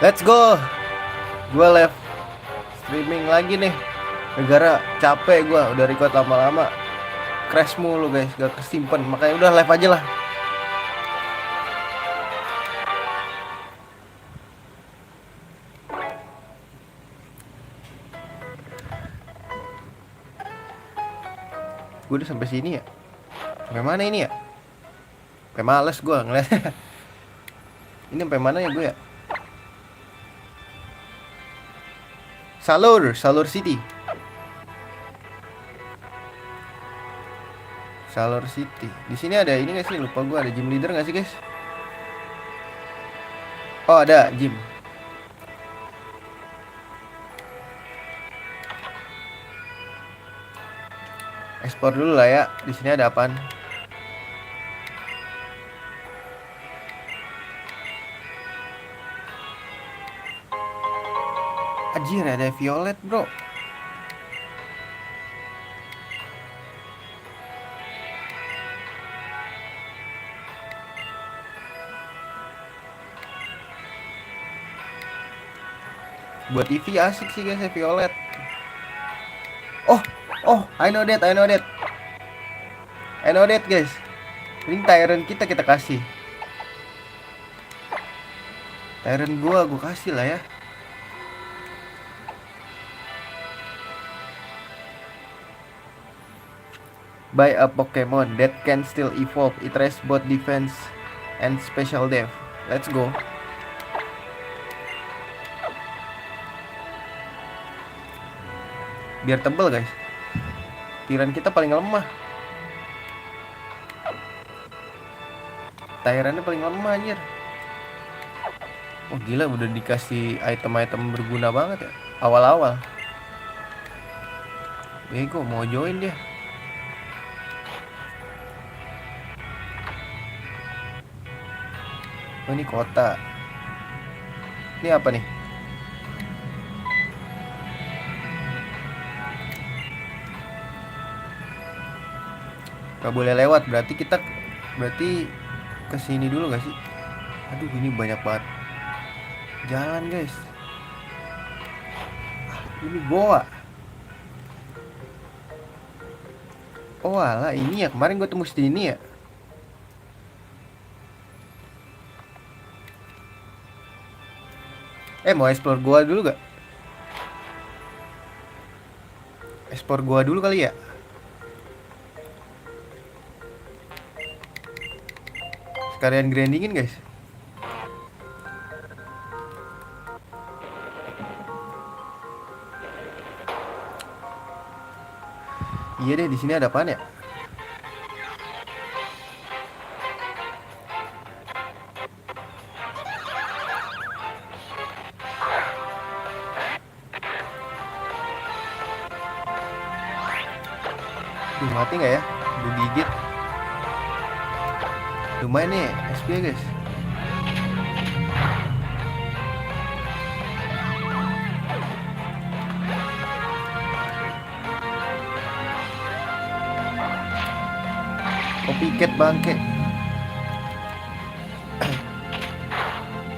Let's go. Gue live streaming lagi nih. Negara capek gue udah record lama-lama. Crash mulu guys, gak kesimpan. Makanya udah live aja lah. Gue udah sampai sini ya. Sampai mana ini ya? Sampai males gue ngeliat. Ini sampai mana ya gue ya? Salur City. Salur City. Di sini ada ini gak sih? Lupa gue, ada gym leader gak sih guys? Oh ada gym. Ekspor dulu lah ya. Di sini ada apaan? Anjir ada Violet bro. Buat TV asik sih guys ya Violet. Oh, I know that, guys. Ini Tyrant kita kasih. Tyrant gua kasih lah ya. Buy a Pokemon that can still evolve. It has both defense and special def. Let's go. Biar tebel guys. Tyrant kita paling lemah. Tyrantnya paling lemah anjir. Oh gila udah dikasih item-item berguna banget ya. Awal-awal. Bego mau join dia. Oh ini kota. Ini apa nih? Gak boleh lewat, berarti kesini dulu gak sih? Aduh ini banyak banget jalan guys. Ini goa. Oh alah ini ya, kemarin gue tembus di ini ya. Mau explore gua dulu gak? Explore gua dulu kali ya. Sekalian grindingin guys. Iya deh, di sini ada apaan ya? Mati nggak ya? Gue gigit. Lumayan nih SP ya guys. Copycat bangke.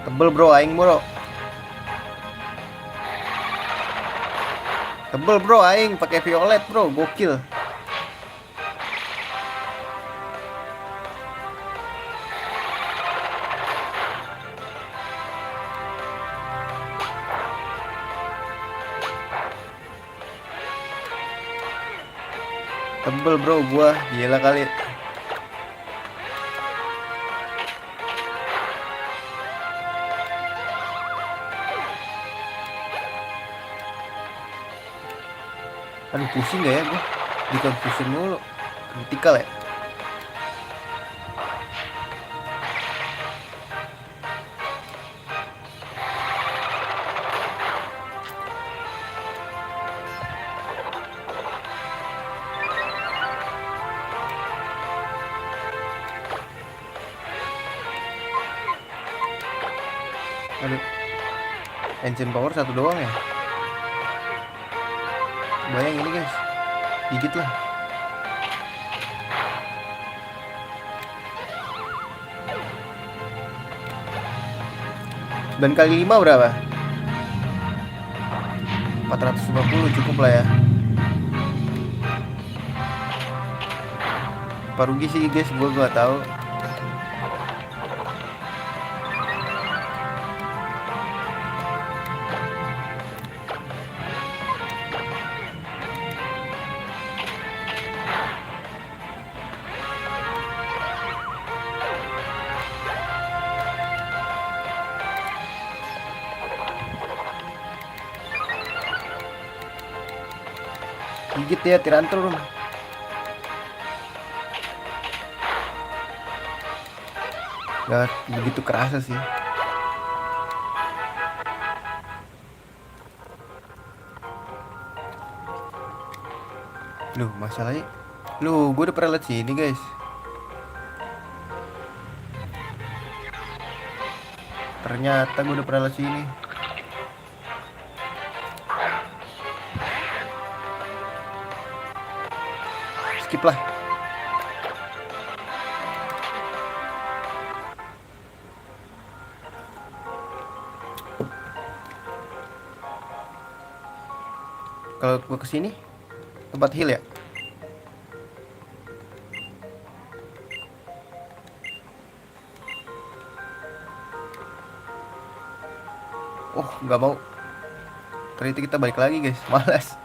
Tebel bro, aing bro. Tebel bro, aing pakai Violet bro, gokil. Tebel bro gua, gila kali. Aduh pusing gak ya gua? Di confusion mulu. Kritikal ya. Aduh. Ancient power satu doang ya. Bayang ini guys. Gigit lah. Dan kali 5 berapa? 450 cukup lah ya. Apa rugi sih guys, gue gak tahu. Gigit ya tirantrum. Gak begitu kerasa sih. Loh masalahnya, loh gue udah pernah liat sini guys. Ternyata gue udah pernah liat sini. Skip lah. Kalau gue kesini tempat heal ya. Oh nggak mau. Ternyata kita balik lagi guys. Malas.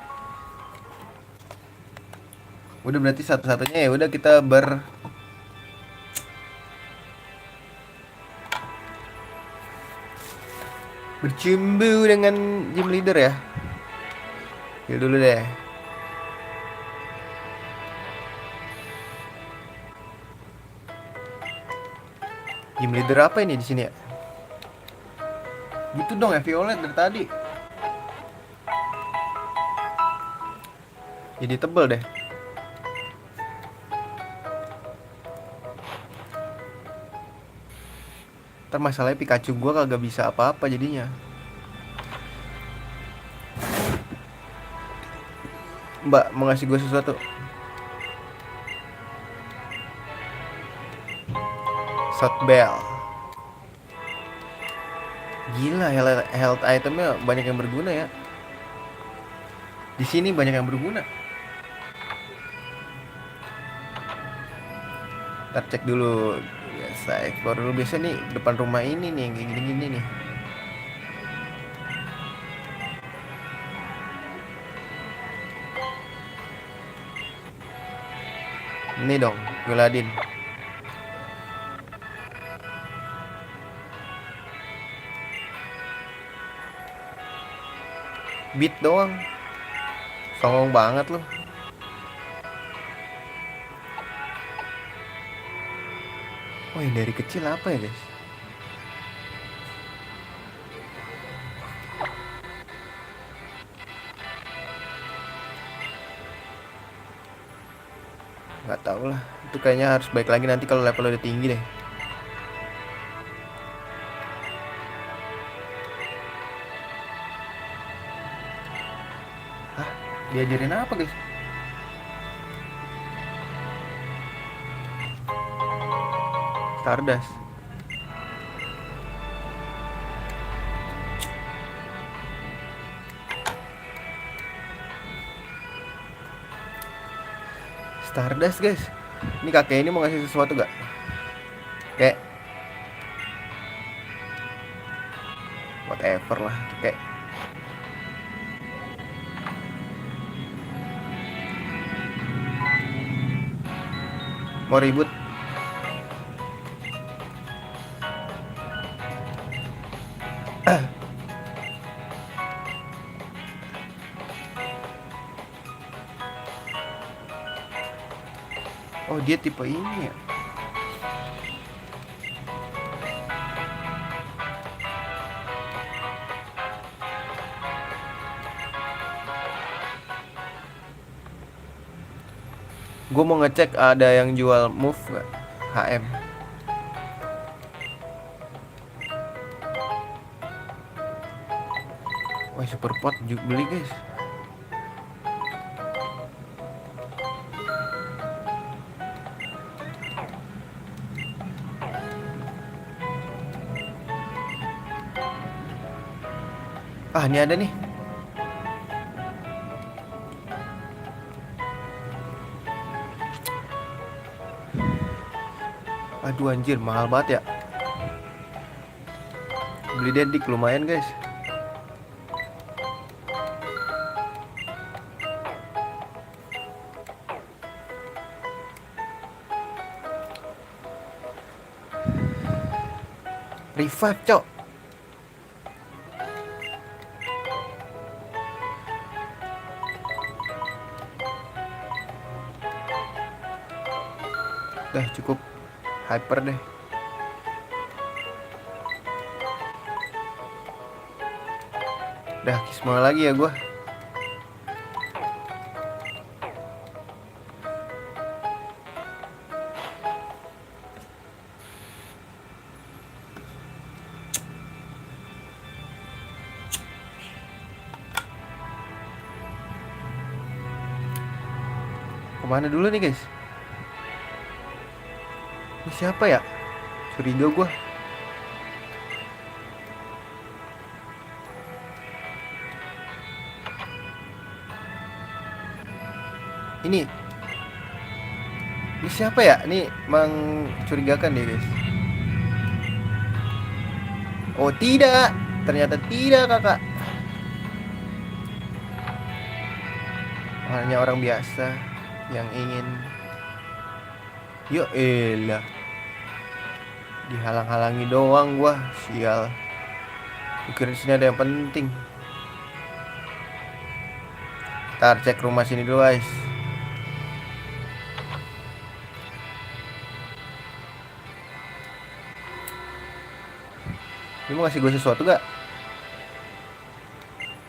Udah berarti satu-satunya ya udah kita bercumbu dengan gym leader ya. Heal dulu deh. Gym leader apa ini di sini ya? Gitu dong ya Violet dari tadi. Jadi tebel deh. Ntar masalahnya Pikachu gua kagak bisa apa-apa jadinya. Mbak mau ngasih gue sesuatu. Shot bell. Gila, health itemnya banyak yang berguna ya. Di sini banyak yang berguna. Ntar cek dulu. Biasa explore dulu. Biasa nih depan rumah ini nih kayak gini-gini nih. Ini dong, Guladin. Beat doang. Songong banget loh. Oh yang dari kecil apa ya guys? Gak tau lah. Itu kayaknya harus baik lagi nanti kalau level udah tinggi deh. Hah? Diajarin apa guys? Stardust. Stardust guys. Ini kakek ini mau ngasih sesuatu gak? Kayak whatever lah. Kayak mau ribut. Oh dia tipe ini ya. Gue mau ngecek ada yang jual move gak? HM. Wah super pot beli guys. Ah, ini ada nih. Aduh anjir, mahal banget ya. Beli dedik lumayan guys. Revive cok. Dah cukup hyper deh. Dah kisma lagi ya gua. Kemana dulu nih guys? Ini siapa ya? Curiga gua. Ini siapa ya? Ini mencurigakan deh guys. Oh tidak, ternyata tidak kakak. Hanya orang biasa yang ingin. Yo elah, dihalang-halangi doang gua, sial. Kira sini ada yang penting. Ntar cek rumah sini dulu guys. Ini mau ngasih gue sesuatu gak?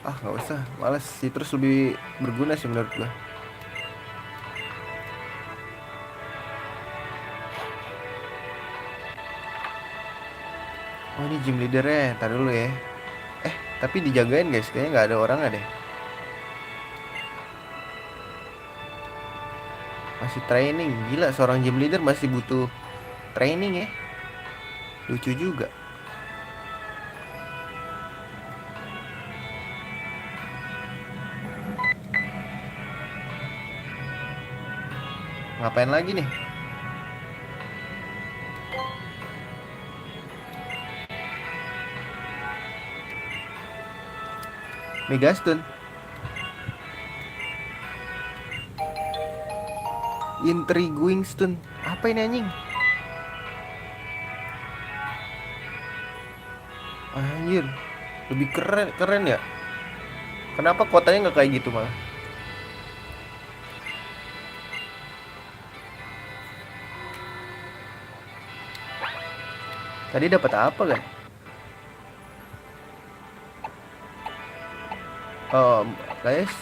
Ah gak usah, males sih, terus lebih berguna sih menurut gue. Oh ini gym leadernya, ntar dulu ya. Tapi dijagain guys, kayaknya gak ada orang deh. Masih training, gila seorang gym leader masih butuh training ya. Lucu juga. Ngapain lagi nih? Megastone. Intriguing stone. Apa ini anjing? Anjir, lebih keren ya. Kenapa kotanya nggak kayak gitu malah? Tadi dapat apa kan? Oh, guys,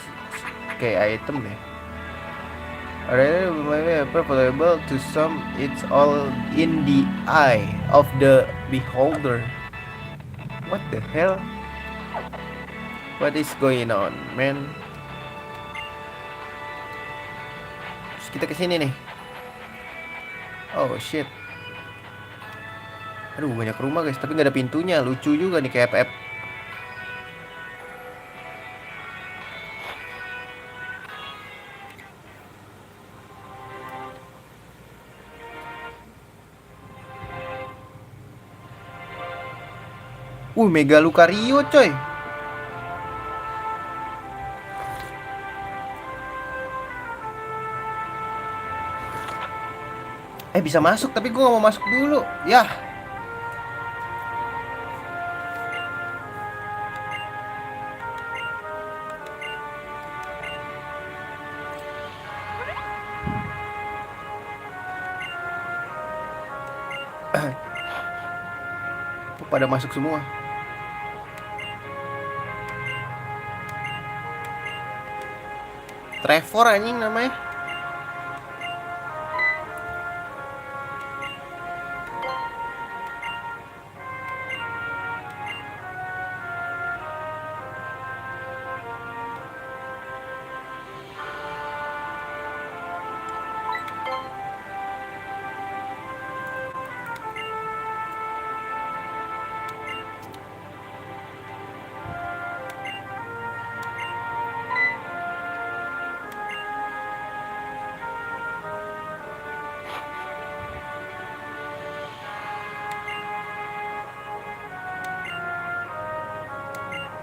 kayak item deh. Really preferable to some. It's all in the eye of the beholder. What the hell? What is going on, man? Terus kita kesini nih. Oh shit. Aduh banyak rumah guys, tapi nggak ada pintunya. Lucu juga nih kayak FF. Mega Lucario coy. Bisa masuk tapi gue gak mau masuk dulu. Yah. Pada masuk semua. Trevor anjing namanya.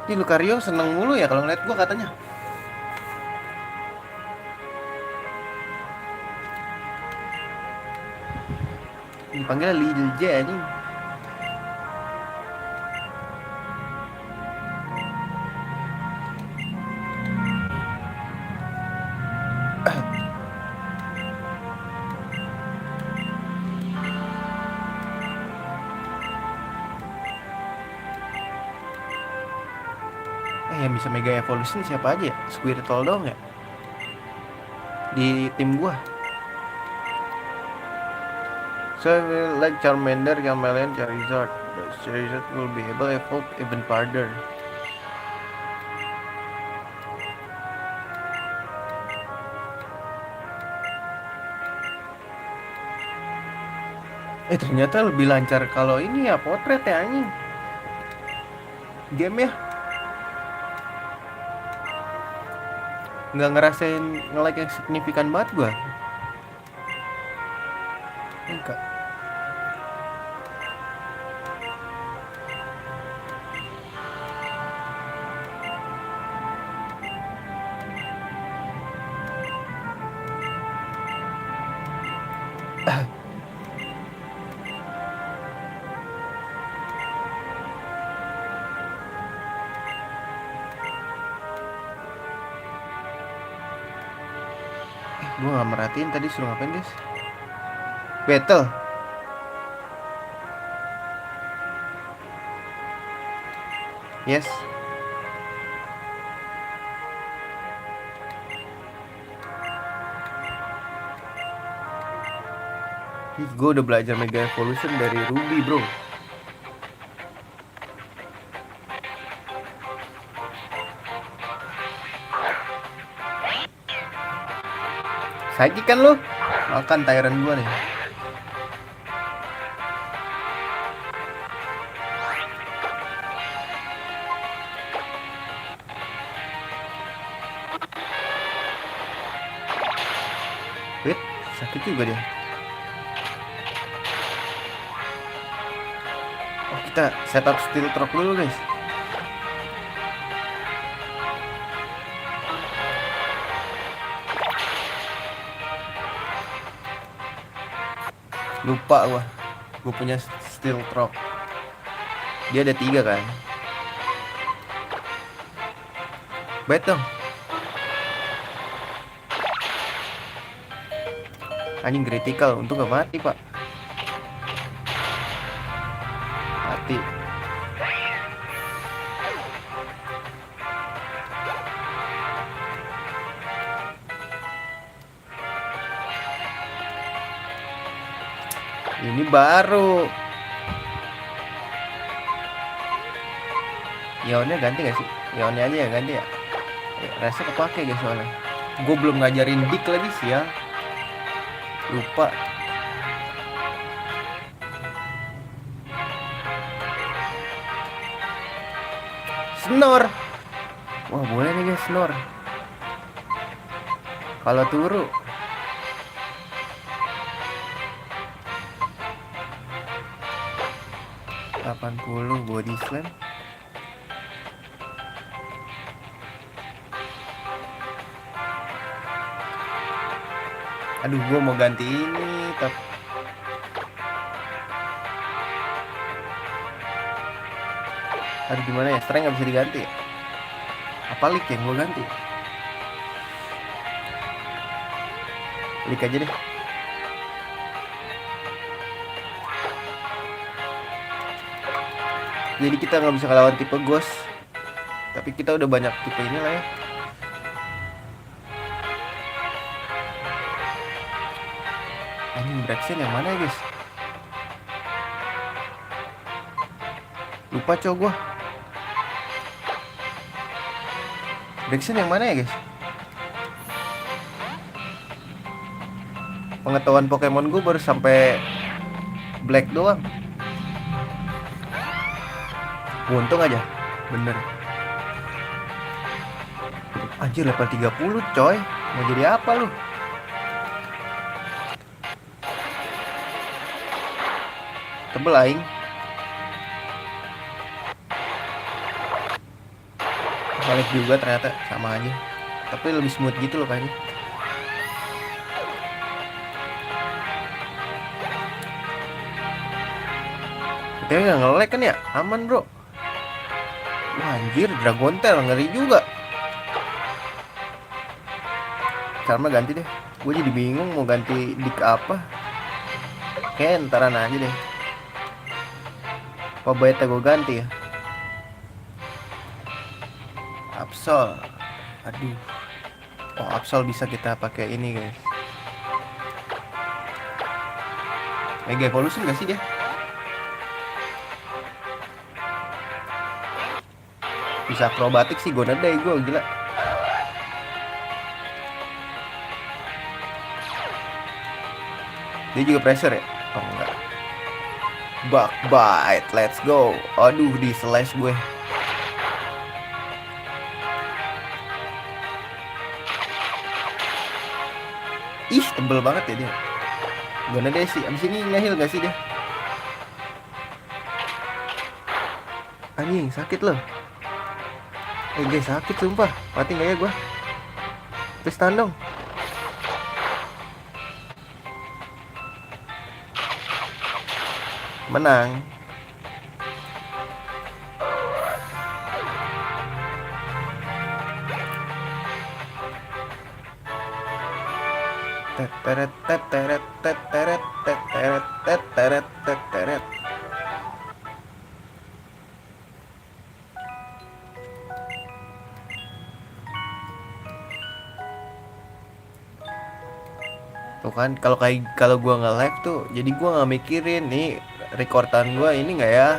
Ini Lucario seneng mulu ya kalau ngeliat gua katanya. Dipanggil Lil J anjing. Yang bisa Mega Evolution siapa aja ya? Squirtle doang ya? Di tim gua. So like Charmander, Charmeleon, Charizard. The Charizard will be able to evolve even further. Ternyata lebih lancar kalau ini ya potret ya anjing. Game ya. Nggak ngerasain nge-like yang signifikan banget gua. Enggak. Gue gak merhatiin tadi suruh ngapain guys. Battle. Yes. Gue udah belajar Mega Evolution dari Ruby bro. Psychic kan lu? Makan Tyrant gua nih. Wait, sakit juga dia. Oh, kita setup Steel Trap dulu guys. Lupa gue punya Steel Trap. Dia ada 3 kan. Bet dong. Anjing critical, untung gak mati pak. Mati. Ini baru. Yaonnya ganti gak sih? Yaonnya aja ya ganti ya. Rasa kepake guys soalnya. Gue belum ngajarin Dick lagi sih ya. Lupa. Snore. Wah boleh nih guys snore. Kalau turu. $80 body slam. Aduh gue mau ganti ini tapi aduh gimana ya, strength gak bisa diganti. Apa leak yang gue ganti? Leak aja deh. Jadi kita nggak bisa ngelawan tipe ghost, tapi kita udah banyak tipe ini lah ya. Ini Braixen yang mana ya guys? Lupa cowok gua. Braixen yang mana ya guys? Pengetahuan Pokemon gue baru sampai Black doang. Untung aja, bener. Anjir level 30 coy. Mau jadi apa lu? Tebel aing. balik juga ternyata sama aja, tapi lebih smooth gitu loh kayaknya. Tapi nggak nge-lag kan ya, aman bro. Wah, anjir, Dragon Tail ngeri juga. Sama ganti deh, gue jadi bingung mau ganti dik apa. Kayak ntaran aja deh. Apa beta gue ganti ya? Absol. Aduh. Oh, Absol bisa kita pakai ini guys. Mega Evolution gak sih dia? Bisa akrobatik sih, gue nedai gue gila. Dia juga pressure ya? Oh enggak. Bug bite, let's go. Aduh, di slash gue. Ih, tebel banget ya dia. Gue nedai sih, abis ini ngehil gak sih dia? Anjing, sakit loh. Guys, sakit sumpah. Mati gak ya gue? Please tahan dong. Menang. Teteret teteret teteret teteret teteret teteret. Tuh kan, kalau gua nggak live tuh, jadi gua nggak mikirin nih recordan gua ini nggak ya,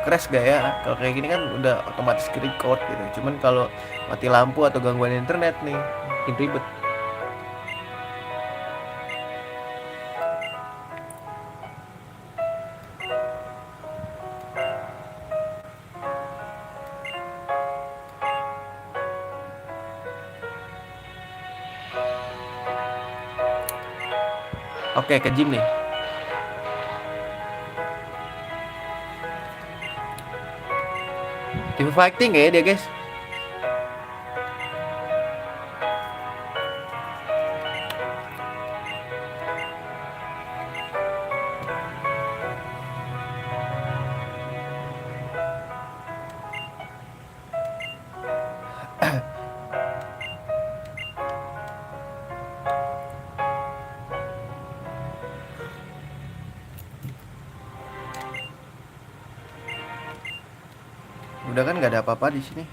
crash gak ya. Kalau kayak gini kan udah otomatis ke record gitu. Cuman kalau mati lampu atau gangguan internet nih, makin ribet. Oke, ke gym nih. Tim fighting ya dia guys. Udah kan nggak ada apa-apa di sini.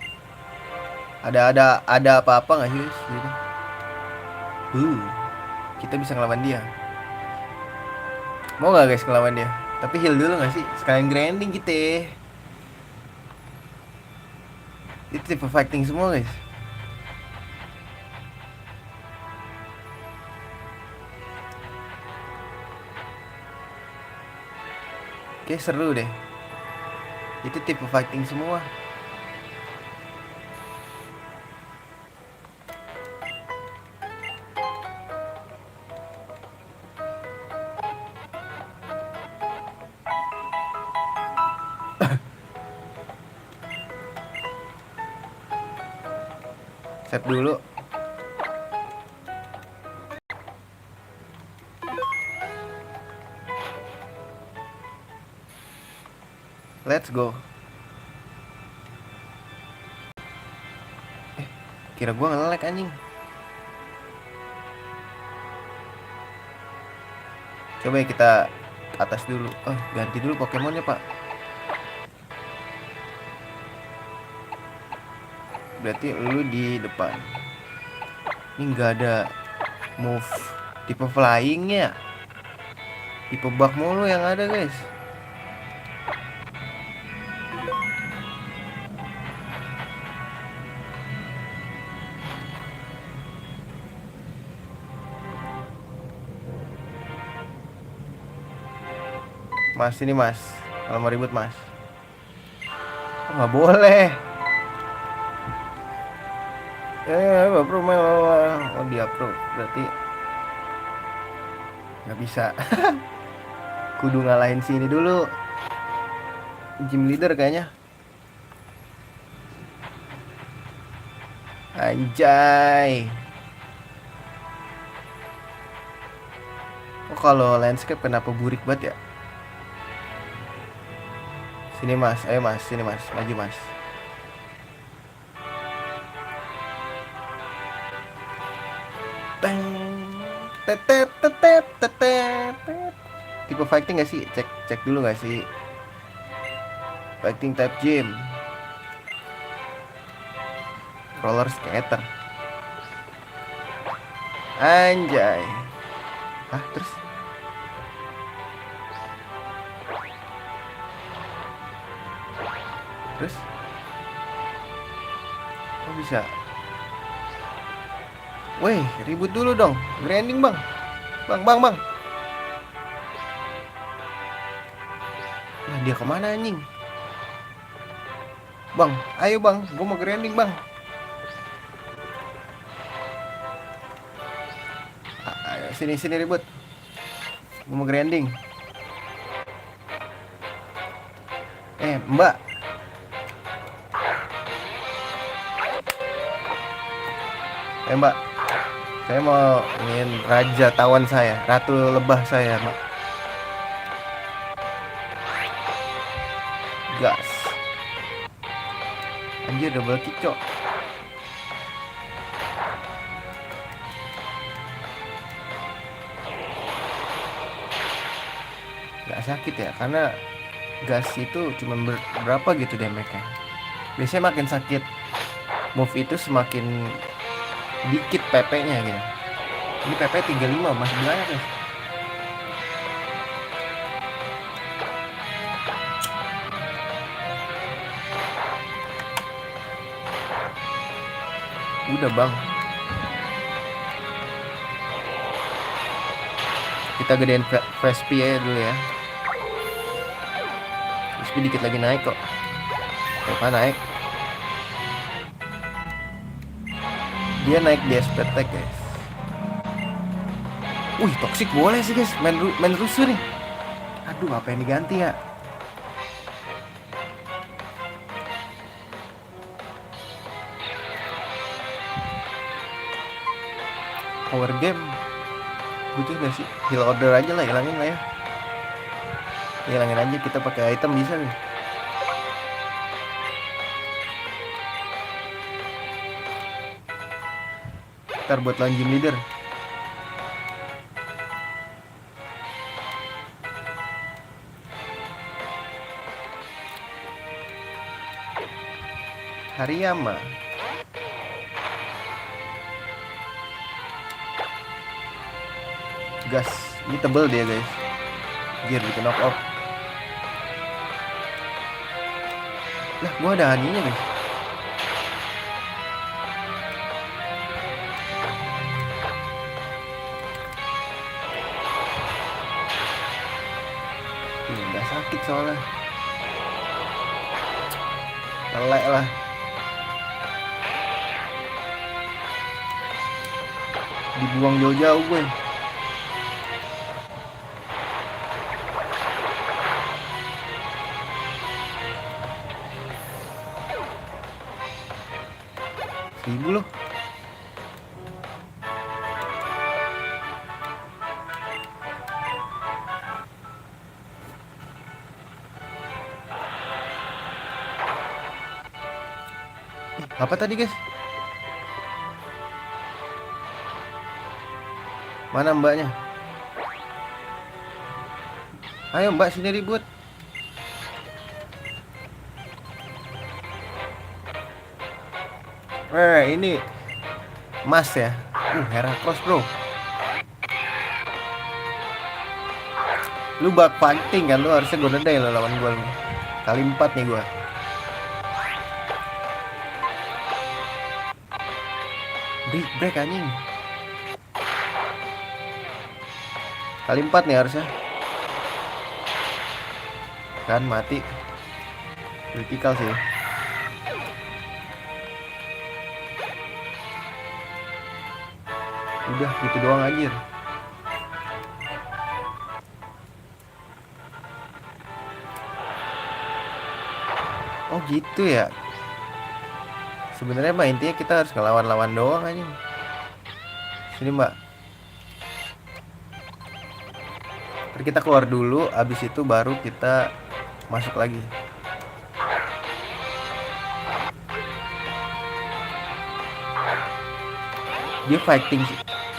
Ada apa-apa nggak sih gitu? Kita bisa ngelawan dia. Mau nggak guys ngelawan dia? Tapi heal dulu nggak sih? Sekalian grinding kita. Itu tipe fighting semua guys. Oke, seru deh. Itu tipe fighting semua. Save dulu. Let's go. Kira gua nge-lag anjing. Coba ya kita atas dulu. Oh, ganti dulu Pokemonnya pak. Berarti lu di depan. Ini nggak ada move tipe flyingnya. Tipe bug mulu yang ada guys. Mas, ini mas, kalau mau ribut mas. Oh, nggak boleh. Bapak malah. Oh, dia pro, berarti nggak bisa. Kudu ngalahin sini dulu. Gym leader kayaknya. Anjay. Oh, kalau landscape kenapa burik banget ya? Sini mas, ayo mas, sini mas, maju mas. Teng, tetet, tetet, tetet, tet. Tipe fighting gak sih? Cek, cek dulu gak sih? Fighting type gym. Roller skater. Anjay. Hah, terus? Terus? Kok bisa? Weh, ribut dulu dong. Grinding bang. Bang, bang, bang. Nah, dia kemana anjing? Bang, ayo bang. Gue mau grinding bang. Ayo, sini, sini ribut. Gue mau grinding. Mbak. Mbak. Saya mau ingin raja tawan saya, ratu lebah saya, mbak. Gas. Anjir, double kick, cok. Gak sakit ya, karena gas itu cuma berapa gitu damage-nya. Biasanya makin sakit move itu semakin dikit PP-nya gitu. Ini PP 35 masih banyak ya. Udah bang. Kita gedein fast speed aja dulu ya. Speed dikit lagi naik kok. Apa naik? Dia naik di SP attack guys. Wih, toxic boleh sih guys. Main rusuh nih. Aduh, apa yang diganti ya? Power game butuh gak sih? Heal order aja lah, hilangin lah ya. Hilangin aja, kita pakai item bisa nih. Ntar buat lawan gym leader. Hariyama. Gas, ini tebel dia guys. Gear bikin knock off. Lah, gua ada haninya guys. Udah sakit soalnya. Telek lah. Dibuang jauh-jauh gue. Ribu loh. Apa tadi guys? Mana mbaknya? Ayo mbak, sini ribut. Ini Mas ya. Heracross bro. Lu bak fighting kan, lu harusnya gue nedai lo lawan gue. Kali 4 nih gue. Break anjing. Kali 4 nih harusnya. Kan mati. Critical sih. Udah gitu doang anjir. Oh gitu ya. Sebenarnya mah intinya kita harus ngelawan-lawan doang aja. Sini mbak. Ntar kita keluar dulu, abis itu baru kita masuk lagi. Dia fighting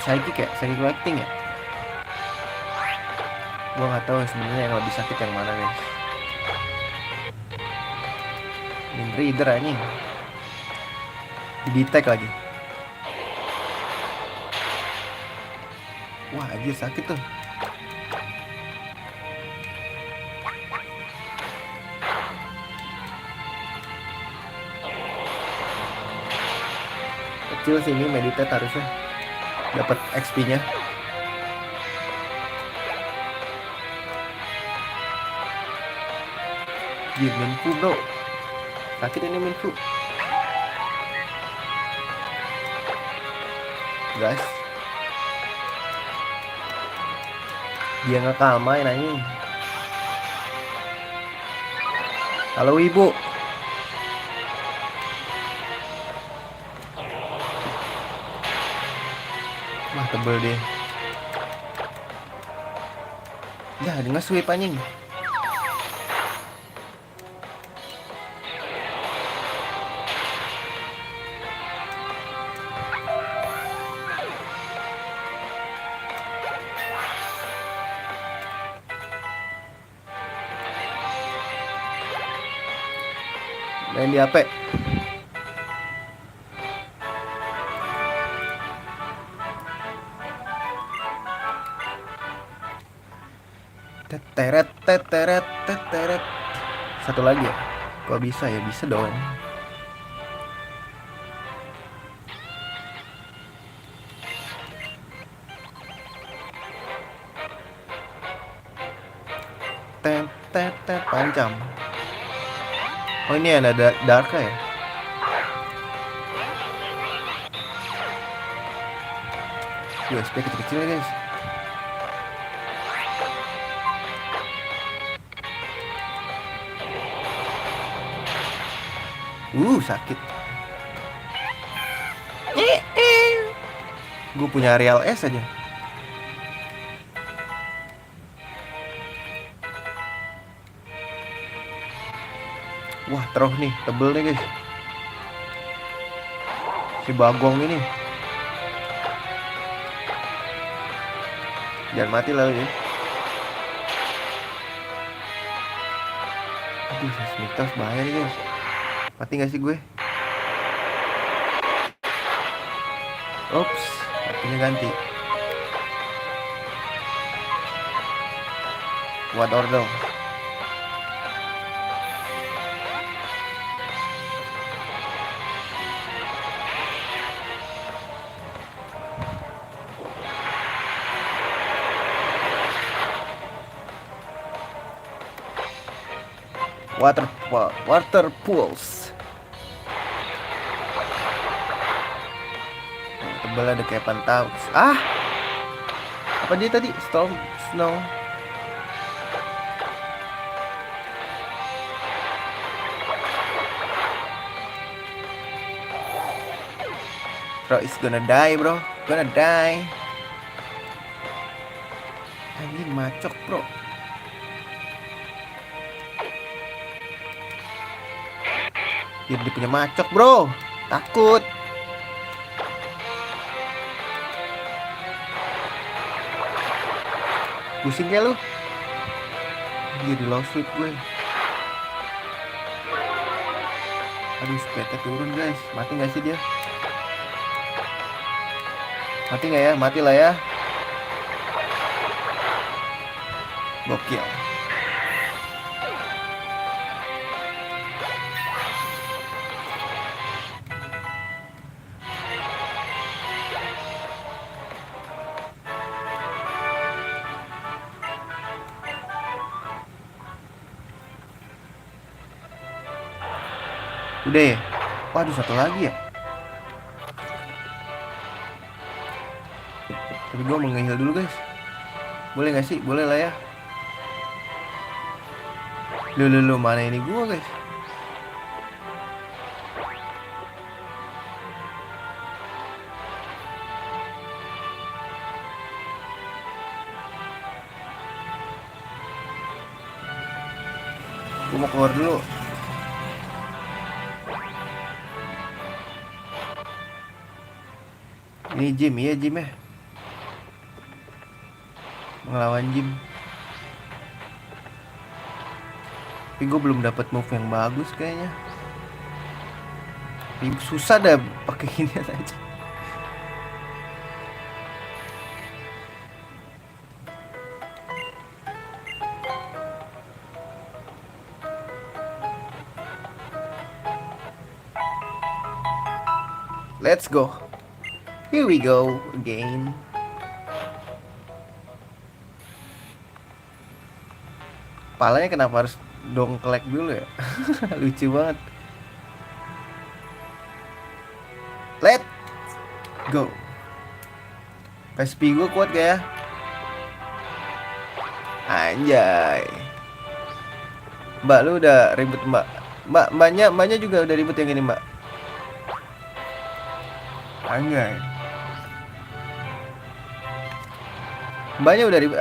psychic ya, psychic fighting ya. Gua nggak tahu sebenarnya yang lebih sakit yang mana guys. Wind Rider anjing. Di-detect lagi. Wah anjir sakit tuh. Kecil sini meditate harusnya dapat XP-nya. Gila Minfu bro. Sakit ini Minfu. Guys. Dia ngekalmain anjing. Halo ibu. Wah tebel deh. Ya dia nge-sweep anjing. Main di HP. Teteret teteret teteret. Satu lagi ya. Kok bisa ya? Bisa dong. Tet pancam. Oh ini ada Darka ya? USB kecil-kecil guys. Sakit. Gue punya Real S aja. Wah terus nih, tebel nih guys. Si Bagong ini. Jangan mati lah ya. Aduh, Seismitas bahaya nih guys. Mati gak sih gue? Ops, matinya ganti. What order? Water pools. Tebal ada kayak Pantaus. Apa dia tadi? Storm Snow. Bro is gonna die bro. Gonna die. Anjing macok bro. Dia punya macok bro. Takut. Pusing ya lu. Dia di low sweep gue. Aduh speednya turun guys. Mati gak sih dia? Mati gak ya? Mati lah ya. Gokil. Udah ya? Waduh satu lagi ya? Tapi gue mau nge-heal dulu guys. Boleh gak sih? Boleh lah ya. Lu mana ini gue guys? Gue mau keluar dulu. Ini Jim, iya Jim ya. Ngelawan Jim. Tapi gue belum dapat move yang bagus kayaknya. Susah dah pakai ini aja. Let's go. Here we go again. Palanya kenapa harus dongklek dulu ya? Lucu banget. Let's go. PSP gue kuat gak ya? Anjay. Mbak lu udah ribut mbak. Mbaknya juga udah ribut yang ini mbak. Anjay. Mbaknya udah ribut.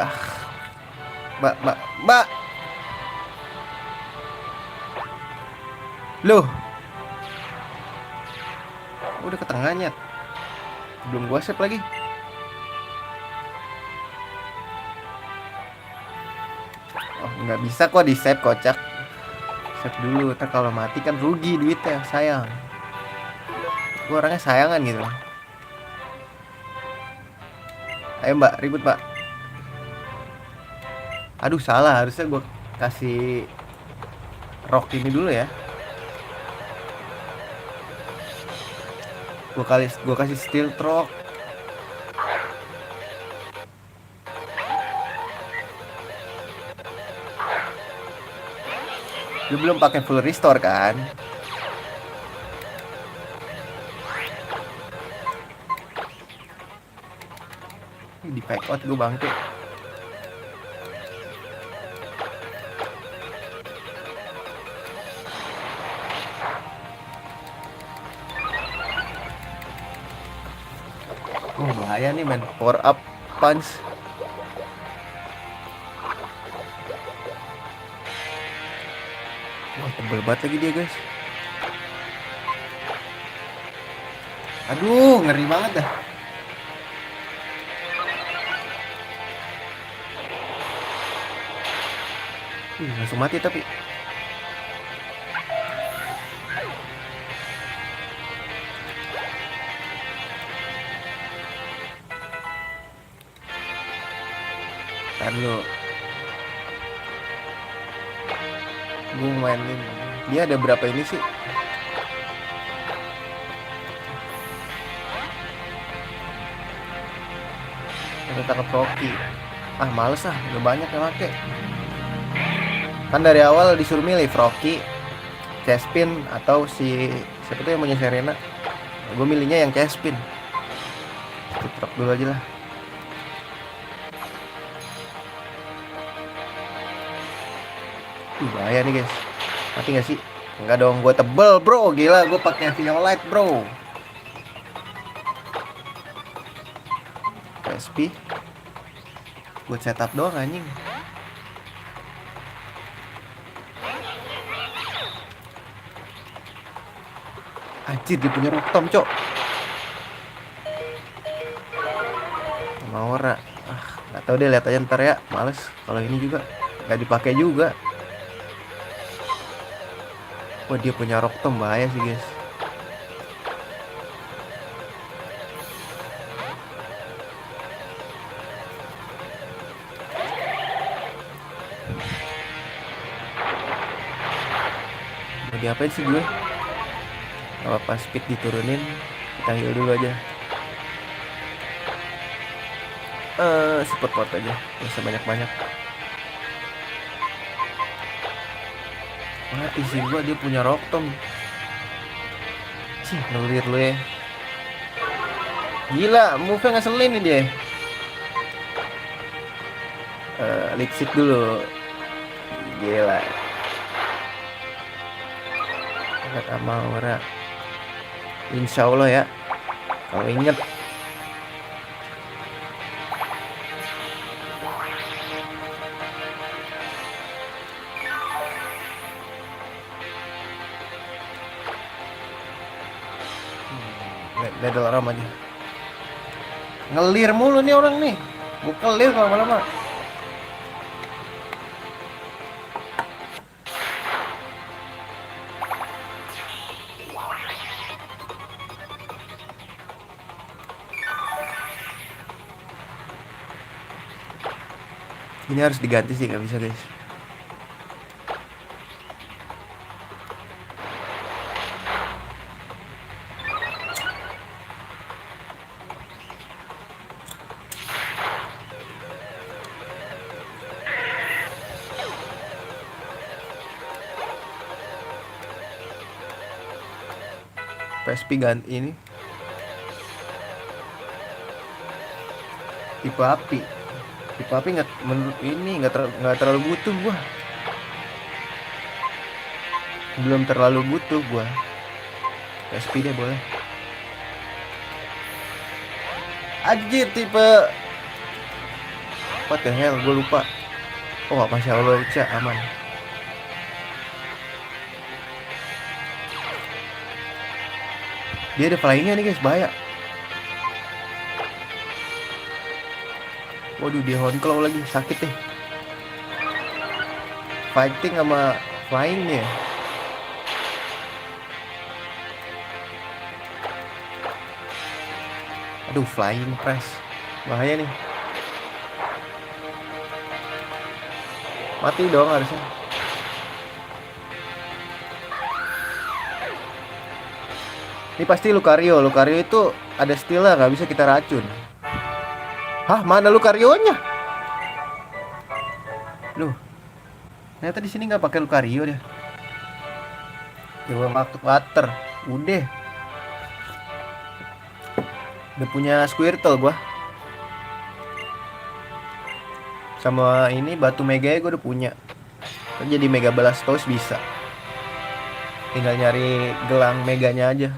Mbak. Loh. Udah ke tengahnya. Belum gua save lagi. Oh, nggak bisa kok di save, kocak. Save dulu, ntar kalau mati kan rugi duitnya, sayang. Gua orangnya sayangan gitu. Ayo mbak, ribut mbak. Aduh salah, harusnya gua kasih rock ini dulu ya. Gua kasih steel rock. Lu belum pakai full restore kan? Di pack out gue bangke. Oh bahaya nih men, power up punch. Wah tebel banget lagi dia guys. Aduh ngeri banget dah. Langsung mati tapi. Ntar lu. Gue mainin. Dia ada berapa ini sih? Kita tangkap Rocky. Ah males ah, udah banyak yang pake. Kan dari awal disuruh milih Rocky, Chespin atau si siapa tuh yang punya Serena. Gue milihnya yang Chespin. Truk dulu aja lah. Bahaya nih guys. Mati gak sih? Enggak dong, gue tebel bro. Gila, gue pakai Violite bro. PSP. Gue setup doang anjing. Anjir dia punya rotom cok. Maura. Gak tau deh, lihat aja ntar ya. Males kalau ini juga gak dipakai juga. Wah dia punya rotom, bahaya sih guys. Mau diapain sih gue? Apa speed diturunin, kita heal dulu aja. Support port aja, gak usah banyak-banyak. Wah isi gua dia punya rotom. Cih ngelir lu ya. Gila move-nya ngeselin nih dia. Lipstick dulu. Gila. Kata Maura. Insya Allah ya. Kalau inget. Needle Ram aja. Ngelir mulu nih orang nih. Gue kelir kalau lama-lama. Ini harus diganti sih, nggak bisa guys. PSP ganti ini. Tipe api. Tipe api nggak, menurut ini nggak terlalu butuh gua. Belum terlalu butuh gua. PSP deh boleh. Anjir tipe. What the hell, gue lupa. Oh, masya Allah, Uca aman. Dia ada flyingnya nih guys, bahaya. Waduh, dia Honclaw lagi, sakit deh. Fighting sama flyingnya. Aduh, flying press. Bahaya nih. Mati dong harusnya. Ini pasti Lucario. Lucario itu ada stealnya, nggak bisa kita racun. Hah, mana Lucario-nya? Loh, ternyata di sini nggak pakai Lucario dia. Coba waktu water, udah punya Squirtle gua. Sama ini batu mega gue udah punya. Jadi Mega Blastoise bisa. Tinggal nyari gelang meganya aja.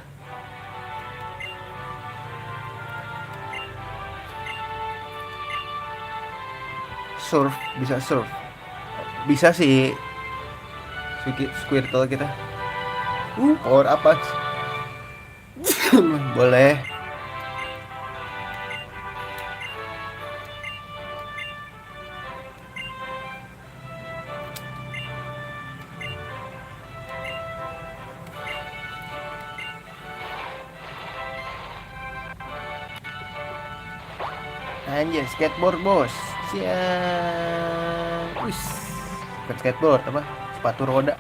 Surf, bisa surf. Bisa sih Squirtle kita. Power apa? Boleh. Anjir, skateboard bos. Siap. Wis. Bukan skateboard apa? Sepatu roda.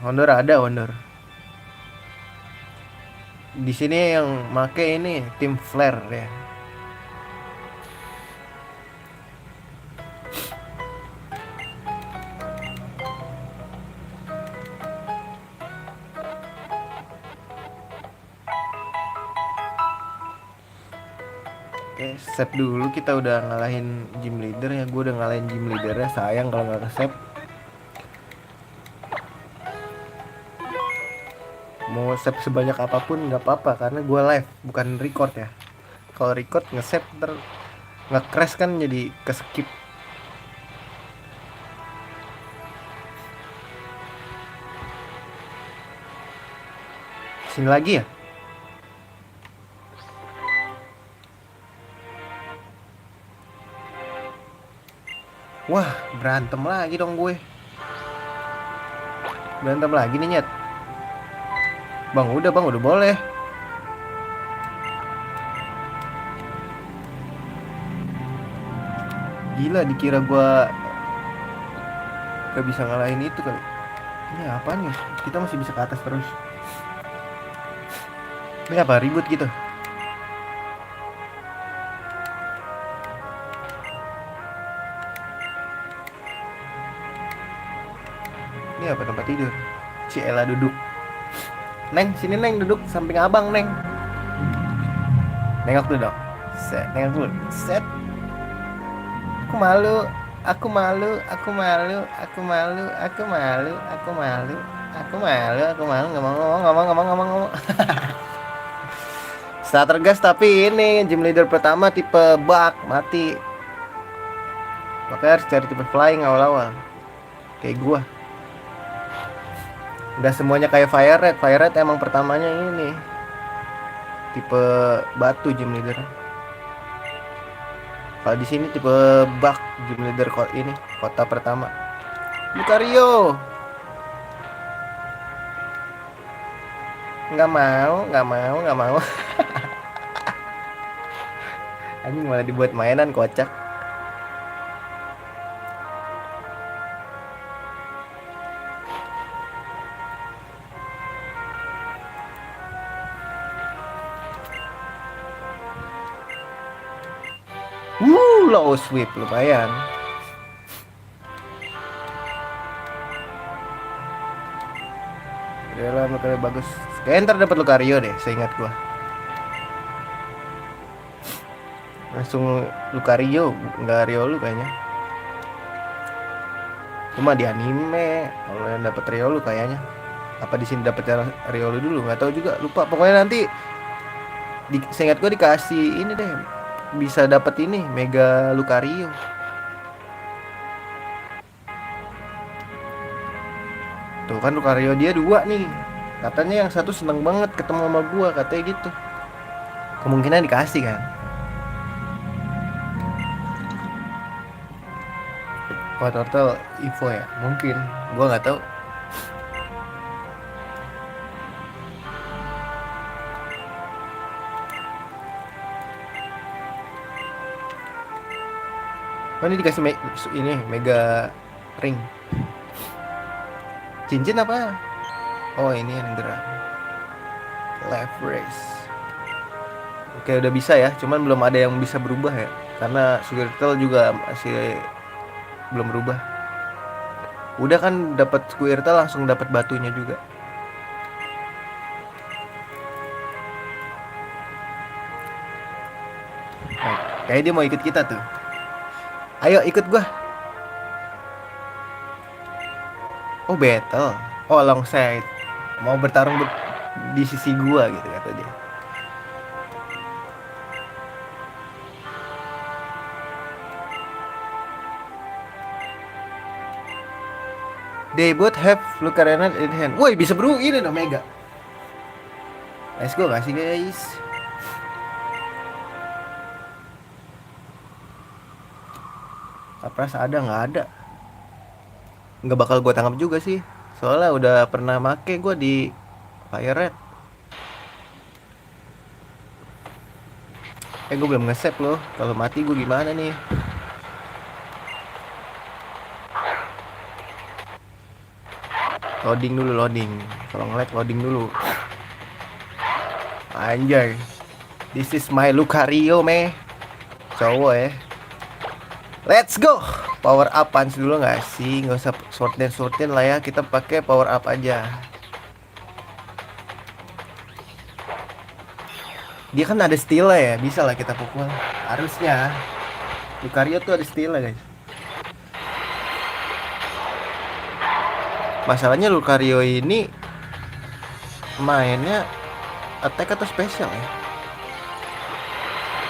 Honor ada Honor. Di sini yang make ini tim Flare ya. Oke, save dulu, kita udah ngalahin gym leader ya. Gue udah ngalahin gym leadernya, sayang kalau nggak ke save. Mau save sebanyak apapun nggak apa-apa karena gue live bukan record ya. Kalau record nge-save nge-crash kan jadi ke-skip. Sini lagi ya. Wah, berantem lagi dong gue. Berantem lagi nih nyet. Bang udah boleh. Gila, dikira gue gak bisa ngalahin itu kali. Ini apaan ya? Kita masih bisa ke atas terus. Ini apa, ribut gitu? Ini apa, tempat tidur? Ciela duduk. Neng, sini Neng, duduk samping abang Neng. Nengok dulu dong. Set, nengok dulu. Set. Aku malu. Aku malu nggak mau ngomong. Starter gas, tapi ini gym leader pertama tipe bug mati. Makanya harus cari tipe flying awal-awal. Kayak gua. Nggak semuanya kayak Fire Red. Fire Red emang pertamanya ini tipe batu gym leader. Kalau di sini tipe bug gym leader ini kota pertama. Lucario. Nggak mau, nggak mau, nggak mau. Anjing malah dibuat mainan kocak. Low sweep lumayan. Ya lah, makanya bagus. Kayak ntar dapat Lucario deh, seingat gua. Langsung Lucario, nggak Riolu kayaknya. Cuma di anime, kalau yang dapat Riolu kayaknya. Apa di sini dapat Riolu dulu? Nggak tahu juga, lupa. Pokoknya nanti seingat gua dikasih ini deh, bisa dapat ini Mega Lucario. Tuh kan Lucario dia 2 nih. Katanya yang satu seneng banget ketemu sama gua, katanya gitu. Kemungkinan dikasih kan. Wah, total info ya, mungkin gua nggak tahu. Oh, ini dikasih ini mega ring. Cincin apa? Oh, ini yang gerak. Leverage. Oke, udah bisa ya, cuman belum ada yang bisa berubah ya. Karena Squirtle juga masih belum berubah. Udah kan dapat Squirtle langsung dapat batunya juga. Nah, kayak dia mau ikut kita tuh. Ayo ikut gua. Oh, battle. Oh, alongside. Mau bertarung di sisi gua gitu kata dia. They both have Lucario in hand. Woi, bisa bro ini dong Mega. Let's go kasih guys. Kapras ada nggak ada? Nggak bakal gue tangkap juga sih. Soalnya udah pernah make gue di Fire Red. Gue belum nge-save loh. Kalau mati gue gimana nih? Loading dulu, loading. Kalau nge-lag loading dulu. Anjay. This is my Lucario meh. Cowok ya. Let's go. Power up punch dulu nggak sih? Nggak usah sortin lah ya. Kita pakai power up aja. Dia kan ada steal ya, bisa lah kita pukul. Harusnya. Lucario tuh ada steal guys. Masalahnya Lucario ini mainnya attack atau special ya?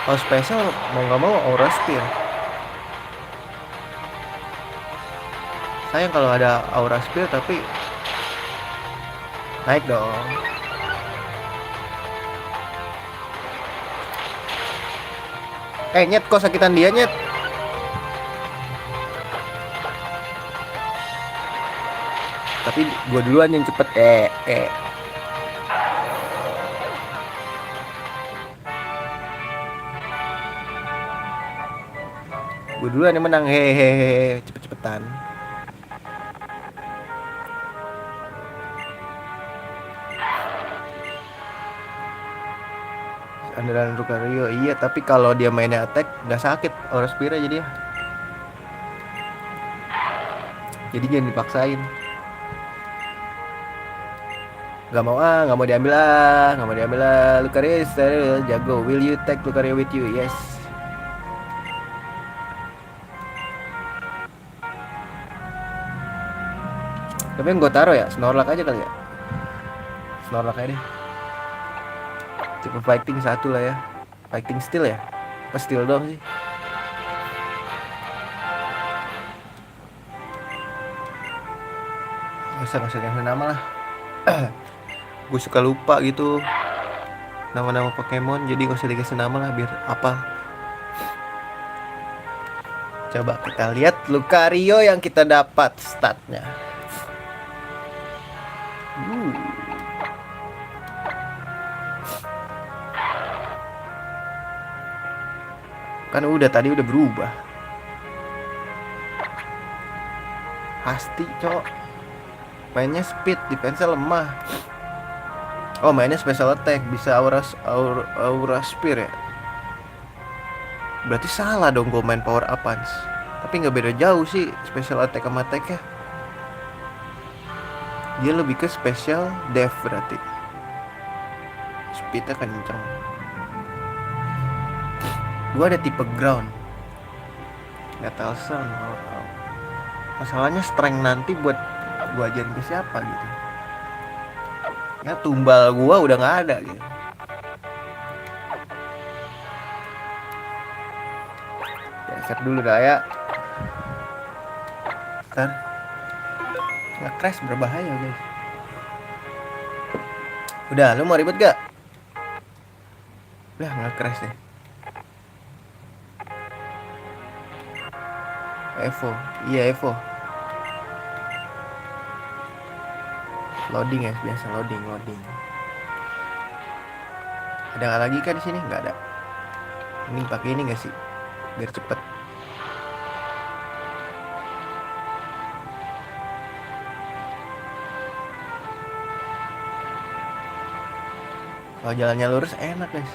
Kalau special mau nggak mau aura spear. Sayang kalau ada aura spear tapi naik dong. Nyet kok sakitan dia nyet. Tapi gue duluan yang cepet. Gue duluan yang menang. Hehehe. Cepet-cepetan. Andalan Lucario iya, tapi kalau dia mainnya attack nggak sakit aura spear aja dia. Jadi jangan dipaksain. Gak mau diambil Lucario jago. Will you take Lucario with you? Yes. Tapi yang gue taruh ya Snorlax aja kali ya. Snorlax aja deh. Tipe fighting satu lah ya. Fighting steel ya. Apa steel dong sih? Gak usah yang nama lah. Gue suka lupa gitu nama-nama Pokemon, jadi gak usah dikasih nama lah biar apa. Coba kita lihat Lucario yang kita dapat statnya. Kan tadi udah berubah. Pasti cok. Mainnya speed, defense lemah. Oh mainnya special attack, bisa aura spear ya. Berarti salah dong gue main power up-ans. Tapi nggak beda jauh sih special attack sama attack ya. Dia lebih ke special def berarti. Speednya kenceng. Gue ada tipe ground. Metal Sun. Masalahnya strength nanti buat gue ajarin ke siapa gitu. Ya tumbal gue udah nggak ada gitu. Set dulu dah ya. Ntar nge-crash berbahaya guys. Udah, lu mau ribet gak? Udah nge-crash deh. Evo, iya Evo. Loading ya, biasa loading. Ada nggak lagi kan di sini? Nggak ada. Ini pakai ini nggak sih? Biar cepet. Kalau jalannya lurus enak guys.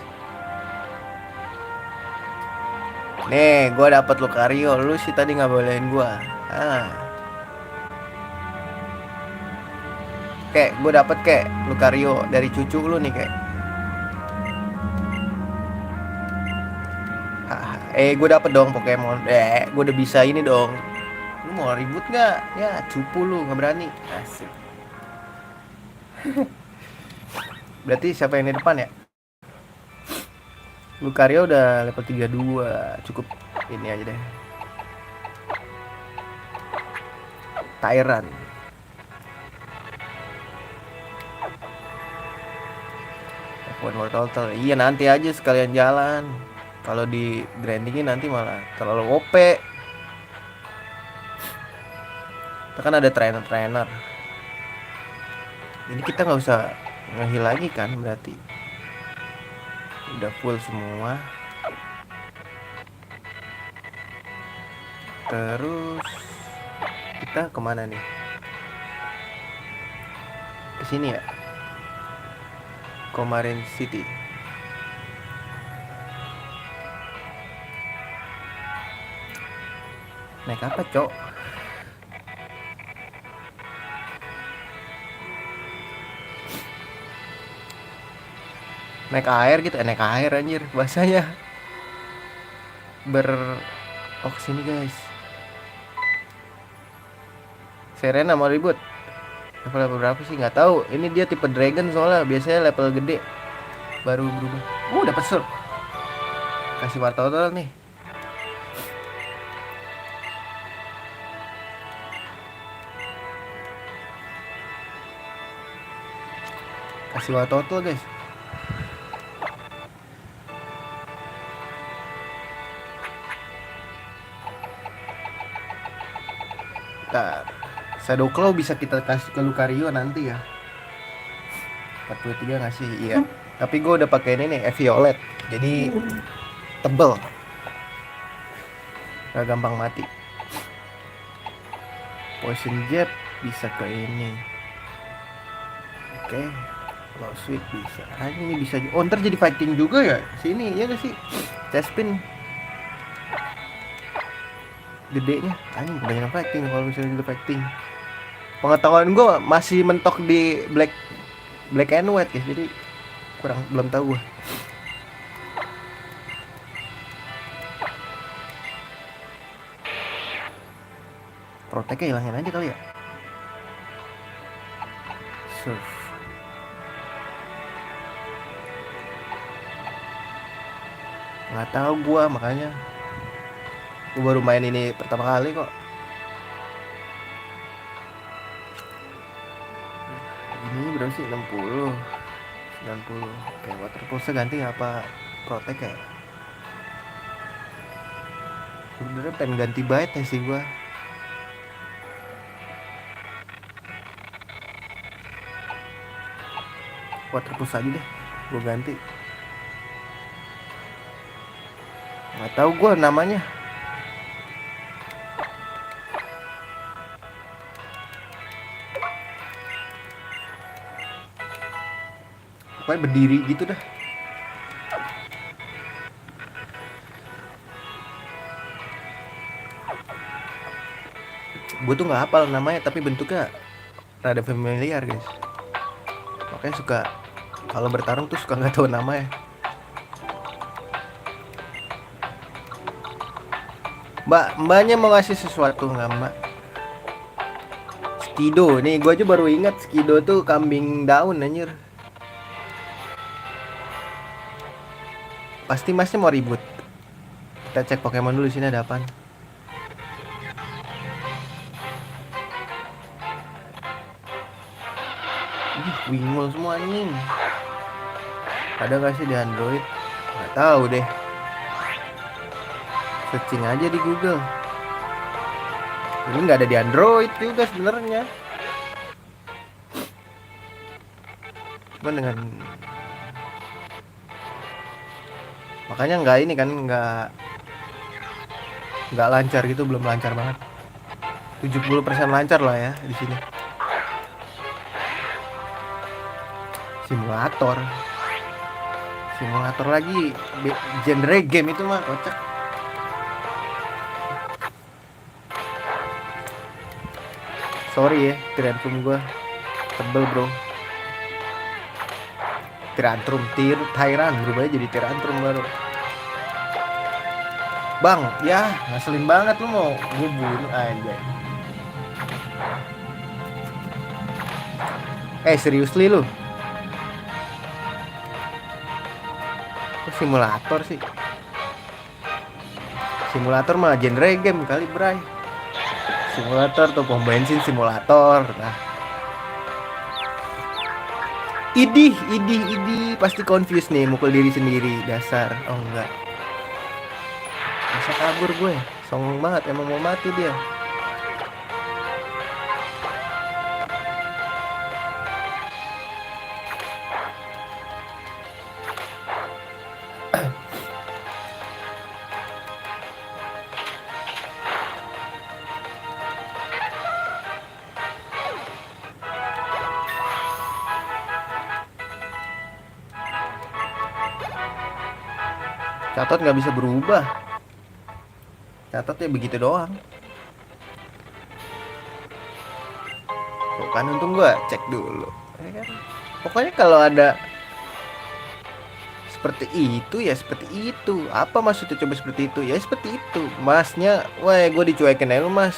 Nih, gue dapet Lucario. Lu sih tadi nggak bolehin gue. Kayak gue dapet kayak Lucario dari cucu lu nih kayak. Gue dapet dong Pokemon. Gue udah bisa ini dong. Lu mau ribut nggak? Ya, cupu lu nggak berani. Asik. Berarti siapa yang di depan ya? Lucario udah level 32. Cukup ini aja deh. Tyrant. One more total. Iya nanti aja sekalian jalan. Kalau di grindingin nanti malah terlalu OP. Kita kan ada trainer. Jadi kita nggak usah nge-heal lagi kan berarti. Udah full semua. Terus kita kemana nih? Kesini ya? Komarin City. Naik apa cok? Naik air gitu, naik air anjir bahasanya. Oh sini guys. Serena mau ribut. Level berapa sih nggak tahu. Ini dia tipe dragon soalnya biasanya level gede baru berubah. Dapat sur. Kasih wartotal nih. Kasih wartotal guys. Bentar. Shadow Claw bisa kita kasih ke Lucario nanti ya. 43 ngasih, iya. Tapi gue udah pakai ini nih, Violet. Jadi tebel. Gak gampang mati. Poison Jab bisa ke ini. Oke. Low Sweep bisa. Ini bisa. Ntar jadi fighting juga ya? Sini, ya gak sih? Chespin. Gedenya. Kebanyakan fighting kalau misalnya juga fighting. Pengetahuan gue masih mentok di black and white ya, jadi belum tahu gue. Proteknya hilangin aja kali ya. Surf. Nggak tahu gue, makanya gue baru main ini pertama kali kok. Ini 60 90. Oke, water pulse ganti apa protect ya? Sebenernya pengen ganti bite sih gua. Water pulse aja deh, gua ganti. Nggak tahu gua namanya. Pokoknya berdiri gitu dah. Gue tuh nggak hafal namanya tapi bentuknya rada familiar guys. Makanya suka kalau bertarung tuh suka nggak tahu namanya. Mbaknya mau ngasih sesuatu nggak mbak? Skido nih, gue aja baru ingat Skido tuh kambing daun anjir. Pasti masnya mau ribut. Kita cek Pokemon dulu sini ada apaan. Bingung semua anjing. Ada gak sih di Android? Gak tahu deh. Searching aja di Google. Ini nggak ada di Android juga sebenarnya. Cuma dengan makanya nggak ini kan nggak lancar gitu, belum lancar banget. 70% lancar lah ya di sini. Simulator lagi genre game itu mah kocak. Sorry ya, Tyrantrum gue tebel bro. Tyrant berubah jadi Tyrantrum baru. Bang, ya ngeselin banget lu mau gue bunuh aja. Seriously lu? Simulator sih. Simulator mah genre game kali bray. Simulator tuh pom bensin simulator. Nah. Idih, pasti confused nih, mukul diri sendiri, dasar. Oh enggak. Masa kabur gue, songong banget, emang mau mati dia. Catat nggak bisa berubah. Catat ya begitu doang. Tuh kan untung gua cek dulu. Ya kan? Pokoknya kalau ada seperti itu ya seperti itu. Apa maksudnya coba seperti itu? Ya seperti itu. Masnya, wah gue dicuekin aja mas.